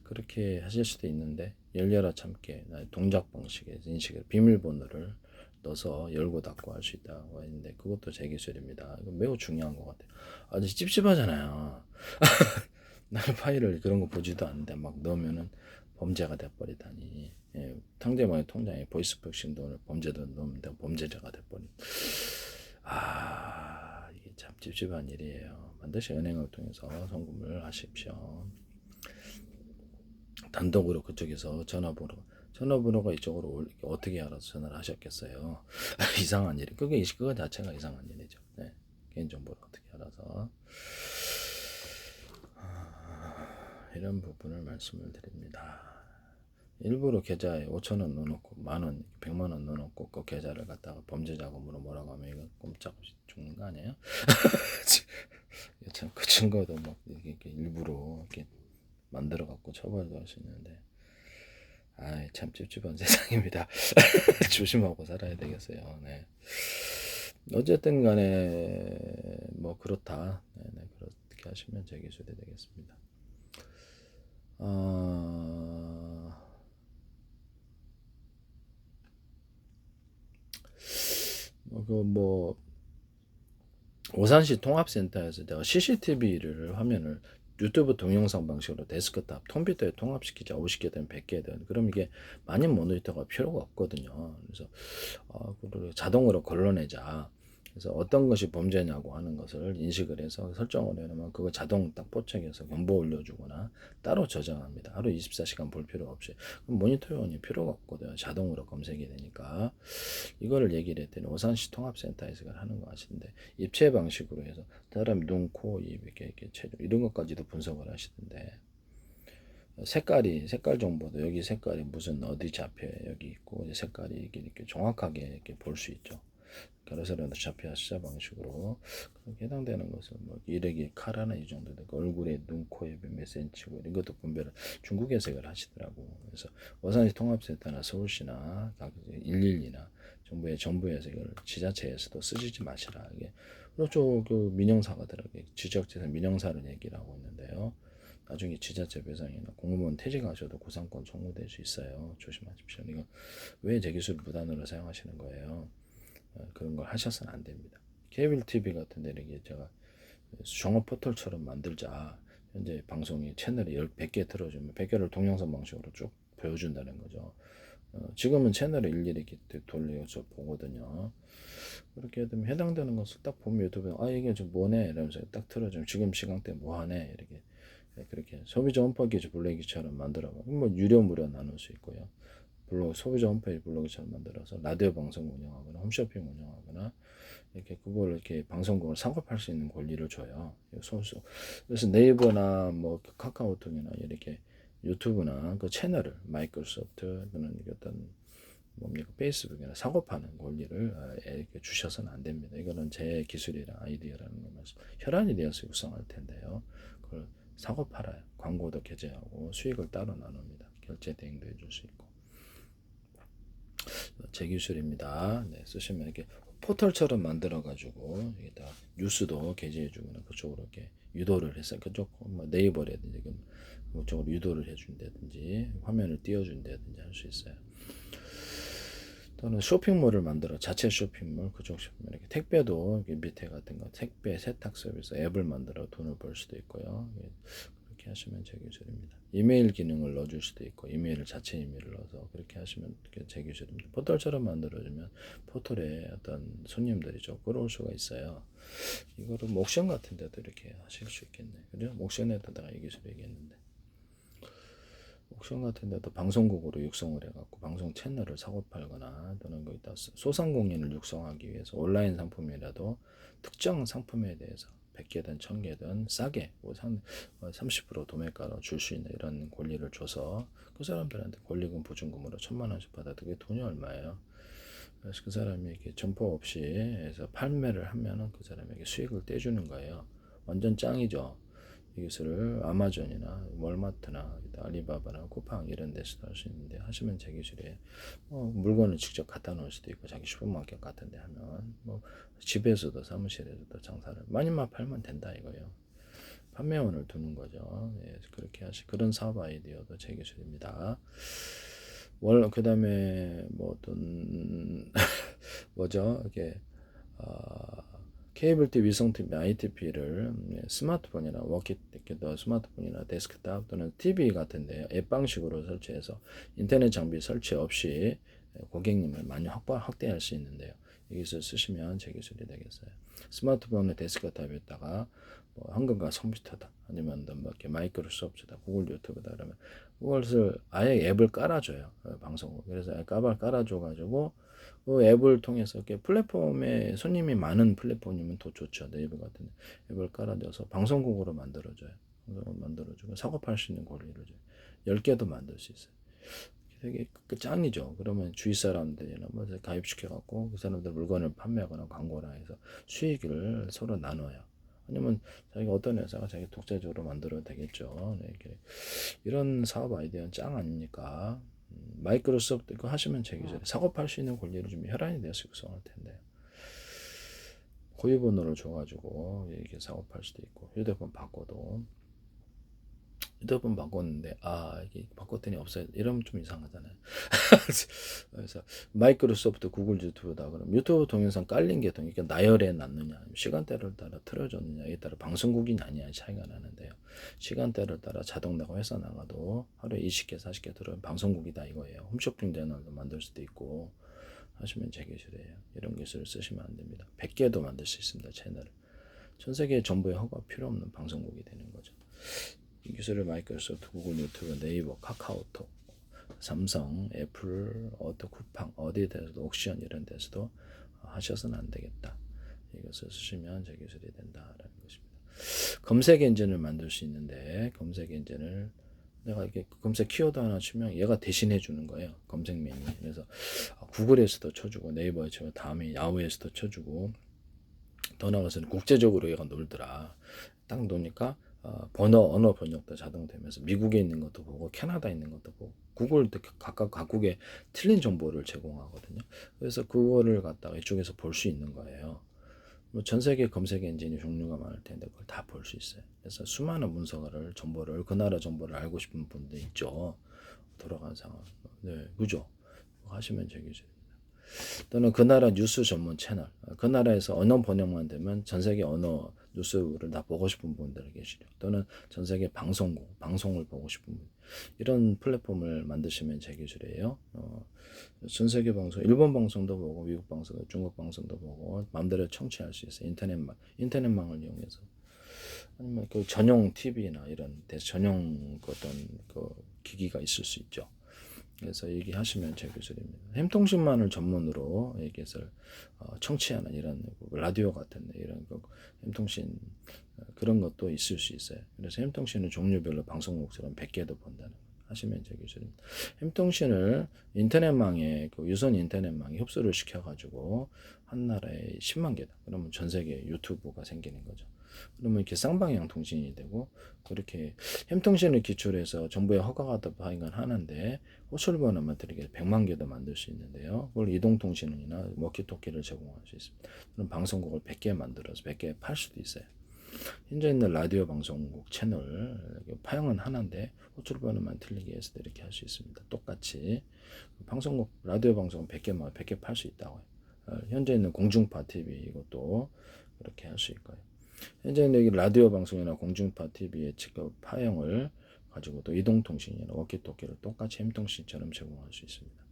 그렇게 하실 수도 있는데 열려라 참게 동작 방식의 인식을 비밀번호를 넣어서 열고 닫고 할 수 있다고 했는데 그것도 제 기술입니다. 이거 매우 중요한 것 같아요. 아주 찝찝하잖아요. 나는 파일을 그런 거 보지도 않는데 막 넣으면은 범죄가 돼버리다니. 상대방의 통장에 보이스피싱 돈을 범죄도 넣으면 범죄자가 돼버린. 이게 참 찝찝한 일이에요. 반드시 은행을 통해서 송금을 하십시오. 단독으로 그쪽에서 전화번호가 이쪽으로 어떻게 알아서 전화를 하셨겠어요. 이상한 일이. 그거 자체가 이상한 일이죠. 네. 개인정보를 어떻게 알아서. 이런 부분을 말씀을 드립니다. 일부러 계좌에 5,000원 넣어놓고 만원, 100만원 넣어놓고 그 계좌를 갖다가 범죄 자금으로 몰아가면 이거 꼼짝없이 죽는 거 아니에요? 참 그 증거도 막 이렇게 일부러 이렇게 만들어 갖고 처벌도 할 수 있는데 참 찝찝한 세상입니다. 조심하고 살아야 되겠어요. 네. 어쨌든 간에 뭐 그렇다. 네, 그렇게 하시면 제 기술이 되겠습니다. 오산시 통합센터에서 내가 CCTV를 화면을 유튜브 동영상 방식으로 데스크탑 컴퓨터에 통합시키자 50개 든 100개 든 그럼 이게 많은 모니터가 필요가 없거든요. 그래서 그걸 자동으로 걸러내자. 그래서 어떤 것이 범죄냐고 하는 것을 인식을 해서 설정을 해놓으면 그거 자동 딱 포착해서 경보 올려주거나 따로 저장합니다. 하루 24시간 볼 필요 없이. 그럼 모니터용이 필요가 없거든요. 자동으로 검색이 되니까. 이거를 얘기를 했더니 오산시 통합센터에서 하는 거 아시는데 입체 방식으로 해서 사람 눈, 코, 입 이렇게 체중 이런 것까지도 분석을 하시던데 색깔 정보도 여기 색깔이 무슨 어디 잡혀 여기 있고 색깔이 이렇게 정확하게 이렇게 볼 수 있죠. 가로세로나 좌표 시자 방식으로 해당되는 것은 뭐 일액이 칼 하나 이 정도 되고 얼굴에 눈, 코, 입이 몇 센치고 이런 것도 분별을 중국에서 이걸 하시더라고. 그래서 어산시 통합센터나 서울시나 각 112나 정부에서 이걸 지자체에서도 쓰시지 마시라. 이게 그렇죠. 그 민영사가더라고요. 지적재산 민영사를 얘기를 하고 있는데요. 나중에 지자체 배상이나 공무원 퇴직하셔도 구상권 청구될 수 있어요. 조심하십시오. 이거 왜 제 기술 무단으로 사용하시는 거예요? 그런 걸 하셔서는 안 됩니다. 케이블 TV 같은 데 이렇게 제가 종합 포털처럼 만들자. 현재 방송이 채널이 100개 틀어주면 100개를 동영상 방식으로 쭉 보여준다는 거죠. 지금은 채널을 일일이 이렇게 돌려서 보거든요. 그렇게 되면 해당되는 것을 딱 보면 유튜브에 이게 좀 뭐네 이러면서 딱 틀어주면 지금 시간대 뭐하네 이렇게 그렇게 소비자 홈페이지 블로그처럼 만들어 뭐 유료 무료 나눌 수 있고요. 블로그 소비자 홈페이지 블로그처럼 만들어서 라디오 방송 운영하거나 홈쇼핑 운영하거나 이렇게 그걸 이렇게 방송국을 상업할 수 있는 권리를 줘요. 그래서 네이버나 뭐 카카오톡이나 이렇게 유튜브나 그 채널을 마이크로소프트 또는 어떤 뭡니까 페이스북이나 상업하는 권리를 이렇게 주셔서는 안 됩니다. 이거는 제 기술이나 아이디어라는 것을 혈안이 되어서 구성할 텐데요. 그걸 상업팔아요. 광고도 게재하고 수익을 따로 나눕니다. 결제 대행도 해줄 수 있고. 제 기술입니다. 네, 쓰시면 이렇게 포털처럼 만들어가지고 여기다 뉴스도 게재해주거나 그쪽으로 이렇게 유도를 해서 그쪽 뭐 네이버라든지 그쪽으로 유도를 해준다든지 화면을 띄워준다든지 할 수 있어요. 또는 쇼핑몰을 만들어 자체 쇼핑몰 그쪽 쇼핑몰 이렇게 택배도 이렇게 밑에 같은 거 택배 세탁 서비스 앱을 만들어 돈을 벌 수도 있고요. 그렇게 하시면 제 기술입니다. 이메일 기능을 넣어줄 수도 있고 이메일을 자체 이메일을 넣어서 그렇게 하시면 제 기술입니다. 포털처럼 만들어주면 포털에 어떤 손님들이 좀 끌어올 수가 있어요. 이거를 옥션 같은 데도 이렇게 하실 수 있겠네. 그래요? 옥션에다가 이 기술 얘기했는데 옥션 같은 데도 방송국으로 육성을 해갖고 방송 채널을 사고 팔거나 또는 거기다 소상공인을 육성하기 위해서 온라인 상품이라도 특정 상품에 대해서 100개든 1000개든 싸게 30% 도매가로 줄 수 있는 이런 권리를 줘서 그 사람들한테 권리금 보증금으로 1000만원씩 받아도 그게 돈이 얼마예요? 그래서 그 사람이 이렇게 점포 없이 해서 판매를 하면은 그 사람에게 수익을 떼주는 거예요. 완전 짱이죠. 이 기술을 아마존이나 월마트나 알리바바나 쿠팡 이런 데서도 할 수 있는데 하시면 제 기술이에요. 물건을 직접 갖다 놓을 수도 있고 자기 슈퍼마켓 같은 데 하면 뭐 집에서도 사무실에서도 장사를 많이만 팔면 된다 이거예요. 판매원을 두는 거죠. 예, 그렇게 그런 사업 아이디어도 제 기술입니다. 그다음에 뭐 어떤 뭐죠? 이게 케이블 TV, 위성 TV, ITP를 스마트폰이나 스마트폰이나 데스크탑 또는 TV 같은데 앱 방식으로 설치해서 인터넷 장비 설치 없이 고객님을 많이 확대할 수 있는데요. 이 기술 쓰시면 제 기술이 되겠어요. 스마트폰의 데스크탑에다가 뭐 한국과 컴퓨터다 아니면 뭐 이렇게 마이크로소프트다 구글 유튜브다 그러면 그것을 아예 앱을 깔아줘요. 방송국. 그래서 앱을 깔아줘가지고 그 앱을 통해서 이렇게 플랫폼에 손님이 많은 플랫폼이면 더 좋죠. 네이버 같은 앱을 깔아줘서 방송국으로 만들어줘요. 방송국으로 만들어주고 작업할 수 있는 권리를 줘요. 10개도 만들 수 있어요. 되게 짱이죠. 그러면 주위 사람들이나 뭐 가입시켜갖고 그 사람들 물건을 판매하거나 광고나 해서 수익을 서로 나눠요. 아니면 자기가 어떤 회사가 자기 독자적으로 만들어도 되겠죠. 네, 이런 사업 아이디어는 짱 아닙니까? 마이크로소프트 이거 하시면 제기전에 작업할 수 있는 권리를 좀 혈안이 되어서 구성할 텐데 고유번호를 줘가지고 이렇게 작업할 수도 있고 휴대폰 바꿔도 휴대폰 바꿨는데 이게 바꿨더니 없어요 이러면 좀 이상하잖아요. 그래서 마이크로소프트 구글 유튜브다 그럼 유튜브 동영상 깔린 게 그러니까 나열해 놨느냐 시간대를 따라 틀어줬느냐에 따라 방송국이냐 아니냐 차이가 나는데요. 시간대를 따라 자동 나가 회사 나가도 하루에 20개 40개 들어오면 방송국이다 이거예요. 홈쇼핑 채널도 만들 수도 있고 하시면 제 기술이에요. 이런 기술을 쓰시면 안 됩니다. 100개도 만들 수 있습니다. 채널을. 전 세계 정부의 허가 필요 없는 방송국이 되는 거죠. 이 기술을 마이크로소프트, 구글, 유튜브, 네이버, 카카오톡, 삼성, 애플, 쿠팡 어디에 대해서도 옥션 이런 데서도 하셔서는 안 되겠다. 이것을 쓰시면 제 기술이 된다라는 것입니다. 검색 엔진을 만들 수 있는데 검색 엔진을 내가 이게 검색 키워드 하나 치면 얘가 대신해 주는 거예요. 검색맨이. 그래서 구글에서도 쳐주고 네이버에 쳐주고 다음에 야후에서도 쳐주고 더 나아가서는 국제적으로 얘가 놀더라. 딱 노니까 언어 번역도 자동되면서 미국에 있는 것도 보고 캐나다에 있는 것도 보고 구글도 각국에 틀린 정보를 제공하거든요. 그래서 그거를 갖다가 이쪽에서 볼 수 있는 거예요. 뭐 전 세계 검색 엔진이 종류가 많을 텐데 그걸 다 볼 수 있어요. 그래서 수많은 문서를 정보를 그 나라 정보를 알고 싶은 분들 있죠. 돌아간 상황. 네, 그죠? 하시면 되겠죠. 또는 그 나라 뉴스 전문 채널, 그 나라에서 언어 번역만 되면 전 세계 언어 뉴스를 다 보고 싶은 분들 계시죠. 또는 전 세계 방송을 보고 싶은 분, 이런 플랫폼을 만드시면 제 기술이에요. 전 세계 방송, 일본 방송도 보고 미국 방송, 중국 방송도 보고 마음대로 청취할 수 있어요. 인터넷망을 이용해서. 아니면 그 전용 TV나 이런 전용 어떤 그 기기가 있을 수 있죠. 그래서 얘기하시면 제 기술입니다. 햄통신만을 전문으로 얘기해서 청취하는 이런 라디오 같은 이런 햄통신 그런 것도 있을 수 있어요. 그래서 햄통신은 종류별로 방송국처럼 100개도 본다는 거 하시면 제 기술입니다. 햄통신을 인터넷망에 유선 인터넷망에 흡수를 시켜가지고 한 나라에 10만 개다. 그러면 전 세계 유튜브가 생기는 거죠. 그러면 이렇게 쌍방향 통신이 되고 그렇게 햄통신을 기초로 해서 정부의 허가가 발행을 하는데 호출번호만 들이게 100만 개도 만들 수 있는데요. 그걸 이동통신이나 워키토키를 제공할 수 있습니다. 그럼 방송국을 100개 만들어서 100개 팔 수도 있어요. 현재 있는 라디오 방송국 채널 파형은 하나인데 호출번호만 틀리게 해서 이렇게 할 수 있습니다. 똑같이 방송국 라디오 방송은 100개만 100개 팔 수 있다고요. 현재 있는 공중파 TV 이것도 그렇게 할 수 있고요. 현재 있는 라디오 방송이나 공중파 TV의 파형을 가지고 또 이동통신이나 워키토키를 똑같이 햄통신처럼 제공할 수 있습니다.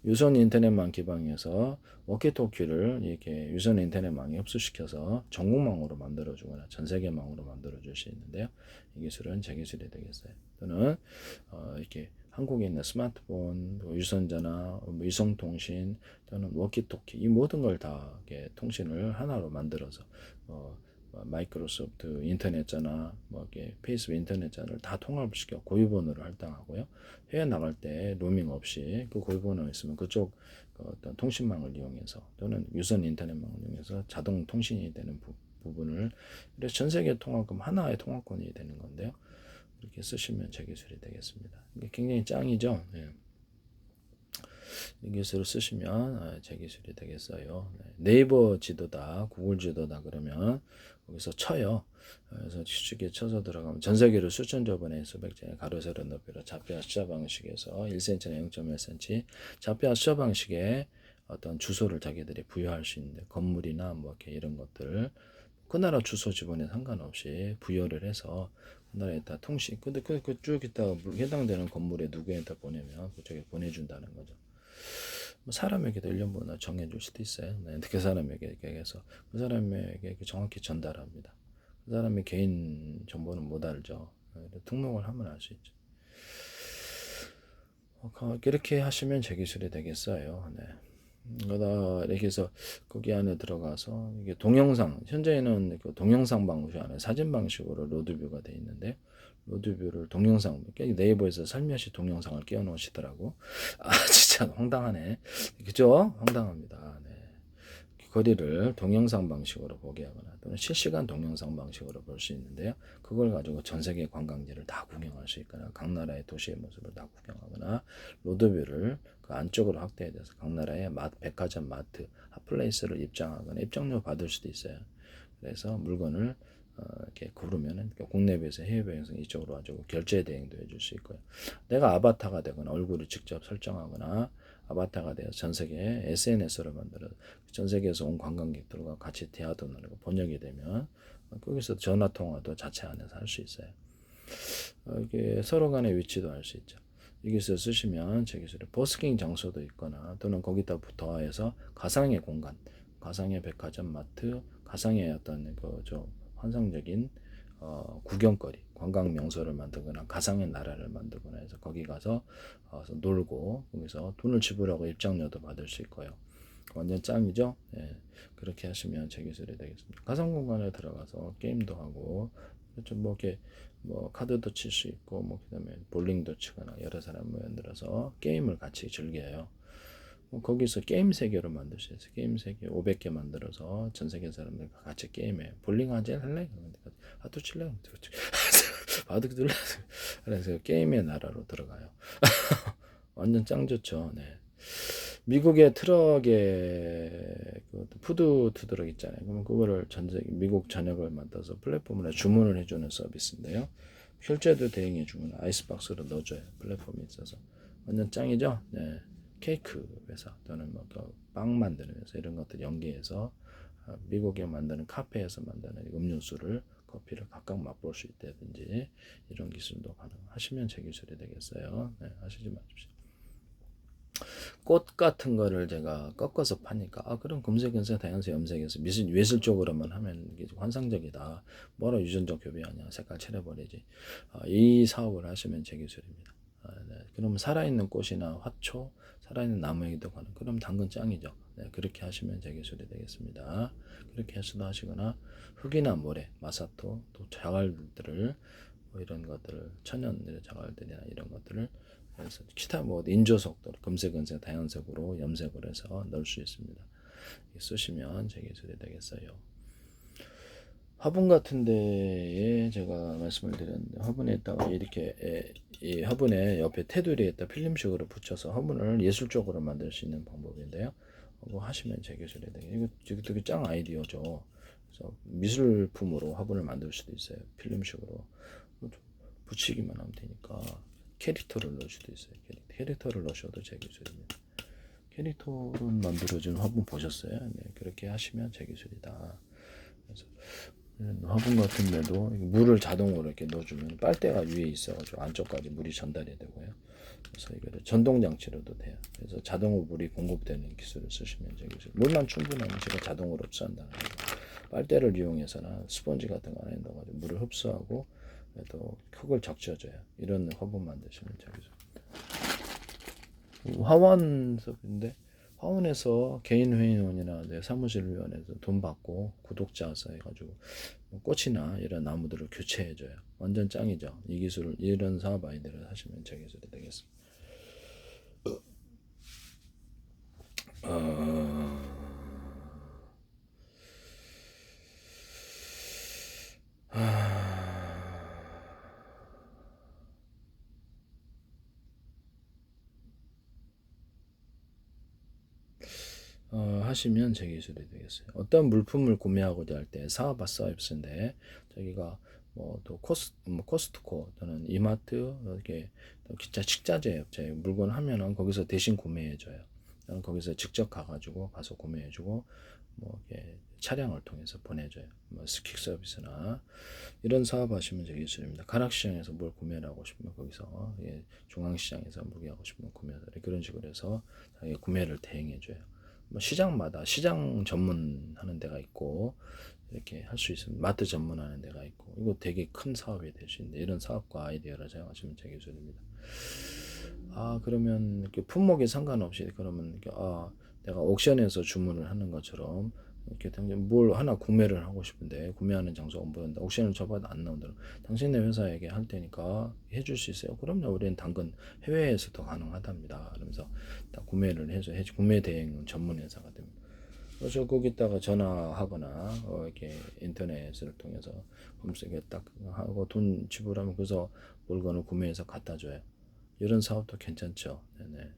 유선 인터넷망 기반에서 워키토키를 이렇게 유선 인터넷망에 흡수시켜서 전국망으로 만들어주거나 전세계망으로 만들어줄 수 있는데요. 이 기술은 제 기술이 되겠어요. 또는 이렇게 한국에 있는 스마트폰, 유선전화, 위성통신 또는 워키토키 이 모든 걸 다 통신을 하나로 만들어서 마이크로소프트 인터넷 전화, 페이스북 인터넷 전화를 다 통합시켜 고유번호를 할당하고요. 해외 나갈 때 로밍 없이 그 고유번호 있으면 그쪽 어떤 통신망을 이용해서 또는 유선 인터넷망을 이용해서 자동 통신이 되는 부분을 그래서 전 세계 통합금 하나의 통합권이 되는 건데요. 이렇게 쓰시면 제 기술이 되겠습니다. 이게 굉장히 짱이죠. 네. 이 기술을 쓰시면 제 기술이 되겠어요. 네이버 지도다, 구글 지도다 그러면 거기서 쳐요. 그래서 쉽게 쳐서 들어가면 전 세계로 수천 저번에 수백 개 가로 세로 높이로 좌표와 숫자 방식에서 1cm나 0.1cm 좌표와 숫자 방식에 어떤 주소를 자기들이 부여할 수 있는데 건물이나 뭐 이렇게 이런 것들 그 나라 주소 지번에 상관없이 부여를 해서 그 나라에다 통신 근데 그쭉 있다가 해당되는 건물에 누구한테 보내면 그쪽에 보내준다는 거죠. 사람에게도 일련번호 정해줄 수도 있어요. 네, 그 사람에게 해서 그 사람에게 정확히 전달합니다. 그 사람의 개인 정보는 못 알죠. 등록을 하면 알 수 있죠. 이렇게 하시면 제 기술이 되겠어요. 네. 이렇게 해서 거기 안에 들어가서 이게 동영상 현재는 그 동영상 방식 안에 사진 방식으로 로드뷰가 되어 있는데 로드뷰를 동영상 네이버에서 살며시 동영상을 끼워 놓으시더라고. 진짜 황당하네. 그죠? 황당합니다. 네. 거리를 동영상 방식으로 보게 하거나 또는 실시간 동영상 방식으로 볼 수 있는데요. 그걸 가지고 전 세계 관광지를 다 구경할 수 있거나 각 나라의 도시의 모습을 다 구경하거나 로드뷰를 그 안쪽으로 확대해서 각 나라의 백화점, 마트, 핫플레이스를 입장하거나 입장료 받을 수도 있어요. 그래서 물건을 이렇게 고르면은 국내 배에서 해외 배에서 이쪽으로 와가지고 결제 대행도 해줄 수 있고요. 내가 아바타가 되거나 얼굴을 직접 설정하거나 아바타가 되어 전 세계 SNS를 만들어 전 세계에서 온 관광객들과 같이 대화도 나누고 번역이 되면 거기서 전화 통화도 자체 안에서 할 수 있어요. 이게 서로 간의 위치도 알 수 있죠. 이 기술 쓰시면 제 기술에 버스킹 장소도 있거나 또는 거기다 더해서 가상의 공간, 가상의 백화점, 마트, 가상의 어떤 좀 환상적인 구경거리, 관광 명소를 만들거나 가상의 나라를 만들거나 해서 거기 가서 놀고 거기서 돈을 지불하고 입장료도 받을 수 있고요. 완전 짱이죠? 네, 그렇게 하시면 제 기술이 되겠습니다. 가상 공간에 들어가서 게임도 하고 그렇죠. 뭐 이렇게 뭐 카드도 칠 수 있고 뭐 그다음에 볼링도 치거나 여러 사람 모여들어서 게임을 같이 즐겨요. 뭐 거기서 게임 세계로 만들 수 있어요. 게임 세계 500개 만들어서 전 세계 사람들과 같이 게임해. 볼링 하지 할래? 또 칠래? 바둑 둘래? 그래서 게임의 나라로 들어가요. 완전 짱 좋죠. 네. 미국의 트럭에 그 푸드 트럭 있잖아요. 그러면 그거를 미국 전역을 만들어서 플랫폼으로 주문을 해주는 서비스인데요. 결제도 대행해 주면 아이스박스로 넣어줘요. 플랫폼이 있어서 완전 짱이죠. 네. 케이크 회사 또는 뭐빵 만드는 회사 이런 것들 연계해서 미국에 만드는 카페에서 만드는 음료수를 커피를 각각 맛볼 수 있다든지 이런 기술도 가능하시면 제 기술이 되겠어요. 네, 하시지 마십시오. 꽃 같은 거를 제가 꺾어서 파니까 그럼 금색, 연색, 다양색, 염색해서 예술적으로만 하면 이게 환상적이다. 뭐라 유전적 교배 아니야. 색깔 칠해버리지. 이 사업을 하시면 제 기술입니다. 네. 그러면 살아있는 꽃이나 화초, 살아있는 나무에도 가는 그럼 당근 짱이죠. 네, 그렇게 하시면 제 기술이 되겠습니다. 그렇게 해서도 하시거나 흙이나 모래, 마사토, 또 자갈들을 뭐 이런 것들을 천연 자갈들이나 이런 것들을 그래서 기타 뭐 인조석도 금색, 은색, 다연색으로 염색을 해서 넣을 수 있습니다. 쓰시면 제 기술이 되겠어요. 화분 같은 데에 제가 말씀을 드렸는데 화분에다가 이렇게 이 화분에 옆에 테두리에다 필름식으로 붙여서 화분을 예술적으로 만들 수 있는 방법인데요. 그거 하시면 제 기술이 되겠어요. 이거 되게 짱 아이디어죠. 그래서 미술품으로 화분을 만들 수도 있어요. 필름식으로 붙이기만 하면 되니까 캐릭터를 넣을 수도 있어요. 캐릭터를 넣으셔도 제 기술입니다. 캐릭터를 만들어진 화분 보셨어요? 네, 그렇게 하시면 제 기술이다. 그래서 화분 같은 데도 물을 자동으로 이렇게 넣어주면 빨대가 위에 있어가지고 안쪽까지 물이 전달이 되고요. 그래서 이거를 전동 장치로도 돼요. 그래서 자동으로 물이 공급되는 기술을 쓰시면 제 기술. 물만 충분하면 제가 자동으로 흡수한다. 빨대를 이용해서나 스펀지 같은 거 안에 넣어가지고 물을 흡수하고 또 흙을 적셔줘요. 이런 화분 만드시면 되겠죠. 화원석인데 화원에서 개인 회의원이나 사무실 위원회에서 돈 받고 구독자서 해가지고 꽃이나 이런 나무들을 교체해줘요. 완전 짱이죠. 이 기술을 이런 사업 아이디어를 하시면 제 기술이 되겠습니다. 하시면 제 기술이 되겠어요. 어떤 물품을 구매하고자 할 때 사업화 서비스인데 저기가 코스트코 또는 이마트 이렇게 기타 식자재 업체 물건 하면은 거기서 대신 구매해줘요. 거기서 직접 가서 구매해주고 뭐 이렇게 차량을 통해서 보내줘요. 뭐 스킥 서비스나 이런 사업 하시면 제 기술입니다. 가락시장에서 뭘 구매를 하고 싶으면 거기서 중앙시장에서 무게하고 싶으면 구매를 그런 식으로 해서 자기 구매를 대행해줘요. 뭐 시장마다 시장 전문하는 데가 있고 이렇게 할 수 있습니다. 마트 전문하는 데가 있고 이거 되게 큰 사업이 될 수 있는데 이런 사업과 아이디어를 사용하시면 제 기술입니다. 그러면 이렇게 품목에 상관없이 그러면 이렇게 내가 옥션에서 주문을 하는 것처럼 이렇게 뭘 하나 구매를 하고 싶은데 구매하는 장소가 안 보인다. 옥션을 접어도 안 나온다. 당신네 회사에게 할 테니까 해줄 수 있어요. 그럼요. 우리는 당근 해외에서도 가능하답니다. 그러면서 딱 구매를 해서 구매 대행 전문 회사가 됩니다. 그래서 거기다가 전화하거나 이렇게 인터넷을 통해서 검색에 딱 하고 돈 지불하면 그래서 물건을 구매해서 갖다 줘요. 이런 사업도 괜찮죠. 네네.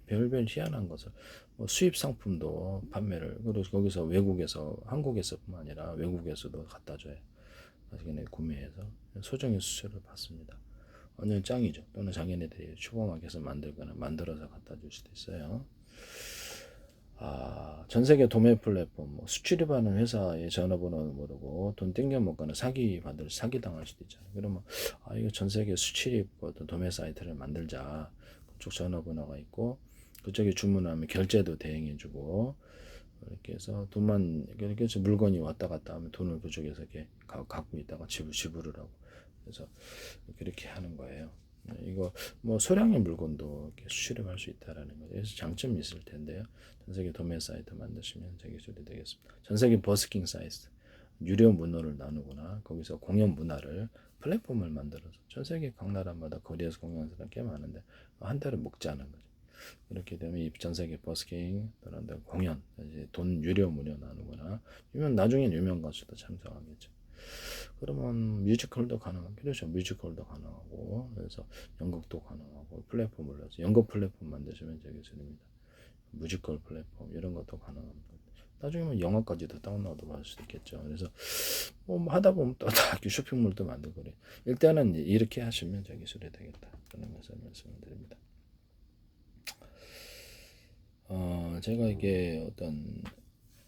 별별 희한한 것을 수입 상품도 판매를 그리고 거기서 외국에서 한국에서뿐만 아니라 외국에서도 갖다 줘요. 자기네 구매해서 소정의 수수료를 받습니다. 완전 짱이죠. 또는 자기네들이 슈퍼마켓에서 만들거나 만들어서 갖다 줄 수도 있어요. 전 세계 도매 플랫폼, 수출입하는 회사의 전화번호를 모르고 돈 땡겨 먹거나 사기 당할 수도 있잖아요. 그러면 이거 전 세계 수출입 어떤 도매 사이트를 만들자. 그쪽 전화번호가 있고 그쪽에 주문하면 결제도 대행해주고 이렇게 해서 돈만 이렇게 해서 물건이 왔다 갔다 하면 돈을 그쪽에서 이렇게 갖고 있다가 지불을 하고 그래서 그렇게 하는 거예요. 이거 뭐 소량의 물건도 이렇게 수출입할 수 있다라는 거죠. 그래서 장점이 있을 텐데요. 전 세계 도매 사이트 만드시면 제 기술이 되겠습니다. 전 세계 버스킹 사이트 유료 문화를 나누거나 거기서 공연 문화를 플랫폼을 만들어서 전 세계 각 나라마다 거리에서 공연하는 사람 꽤 많은데 한 달에 먹자는 거죠. 그렇게 되면 이 전 세계 버스킹 그런 데 공연 이제 돈 유료 무료 나누거나 나중엔 유명 가수도 참석하겠죠. 그러면 뮤지컬도 가능한 그렇죠. 뮤지컬도 가능하고 그래서 연극도 가능하고 플랫폼을 해서 연극 플랫폼 만드시면 되게 좋습니다. 뮤지컬 플랫폼 이런 것도 가능합니다. 나중에는 영화까지도 다운로드 받을 수도 있겠죠. 그래서 뭐 하다 보면 또 쇼핑몰도 만들고 그래. 일단은 이렇게 하시면 저 기술이 되겠다. 그런 것을 말씀을 드립니다. 제가 이게 어떤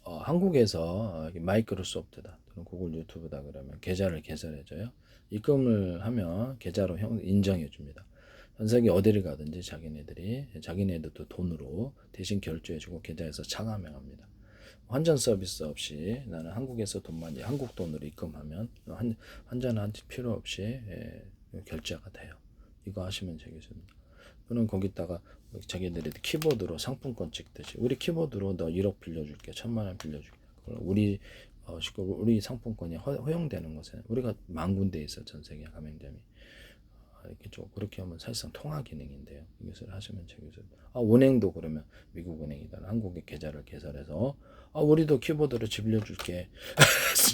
한국에서 마이크로소프트다 또는 구글 유튜브다 그러면 계좌를 개설해줘요. 입금을 하면 계좌로 인정해 줍니다. 전 세계 어디를 가든지 자기네들도 돈으로 대신 결제해주고 계좌에서 차감해갑니다. 환전 서비스 없이 나는 한국에서 돈만 한국 돈으로 입금하면 환전할 필요 없이 결제가 돼요. 이거 하시면 되겠습니다. 또는 거기다가 자기들이 키보드로 상품권 찍듯이 우리 키보드로 너 1억 빌려줄게 1,000만 원 빌려줄게 우리 상품권이 허용되는 것은 우리가 10,000군데 있어 전 세계 가맹점이 이렇게 좀 그렇게 하면 사실상 통화 기능인데요. 이것을 하시면 되겠어요. 은행도 그러면 미국 은행이다 한국에 계좌를 개설해서 우리도 키보드로 빌려줄게.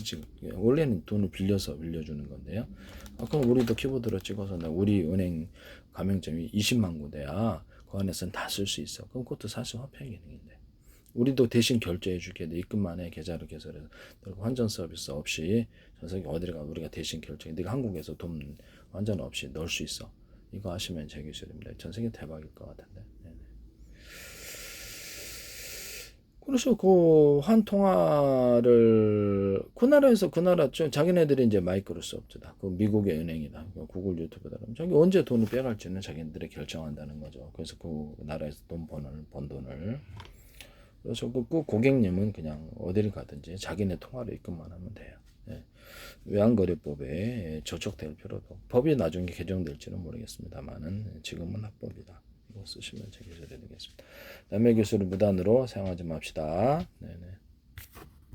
지금 원래는 돈을 빌려서 빌려주는 건데요. 그럼 우리도 키보드로 찍어서 우리 은행 가맹점이 20만 군데야. 그 안에서는 다 쓸 수 있어. 그럼 그것도 사실 화폐 기능인데. 우리도 대신 결제해 줄게. 입금만 해. 계좌를 개설해서. 환전 서비스 없이 전 세계 어디를 가 우리가 대신 결제. 네가 한국에서 돈 환전 없이 넣을 수 있어. 이거 하시면 제 기술입니다. 전 세계 대박일 것 같은데. 네네. 그래서 그 한 통화를 그 나라에서 그 나라 자기네들이 이제 마이크로소프트다. 그 미국의 은행이다. 구글 유튜브다. 그럼 자기 언제 돈을 빼갈지는 자기네들이 결정한다는 거죠. 그래서 그 나라에서 번 돈을 그래서 그 고객님은 그냥 어디를 가든지 자기네 통화로 입금만 하면 돼요. 예. 외환거래법에 저촉될 필요도 법이 나중에 개정될지는 모르겠습니다만은 지금은 합법이다. 이거 쓰시면 제 기술이 되겠습니다. 남의 기술을 무단으로 사용하지 맙시다. 네네.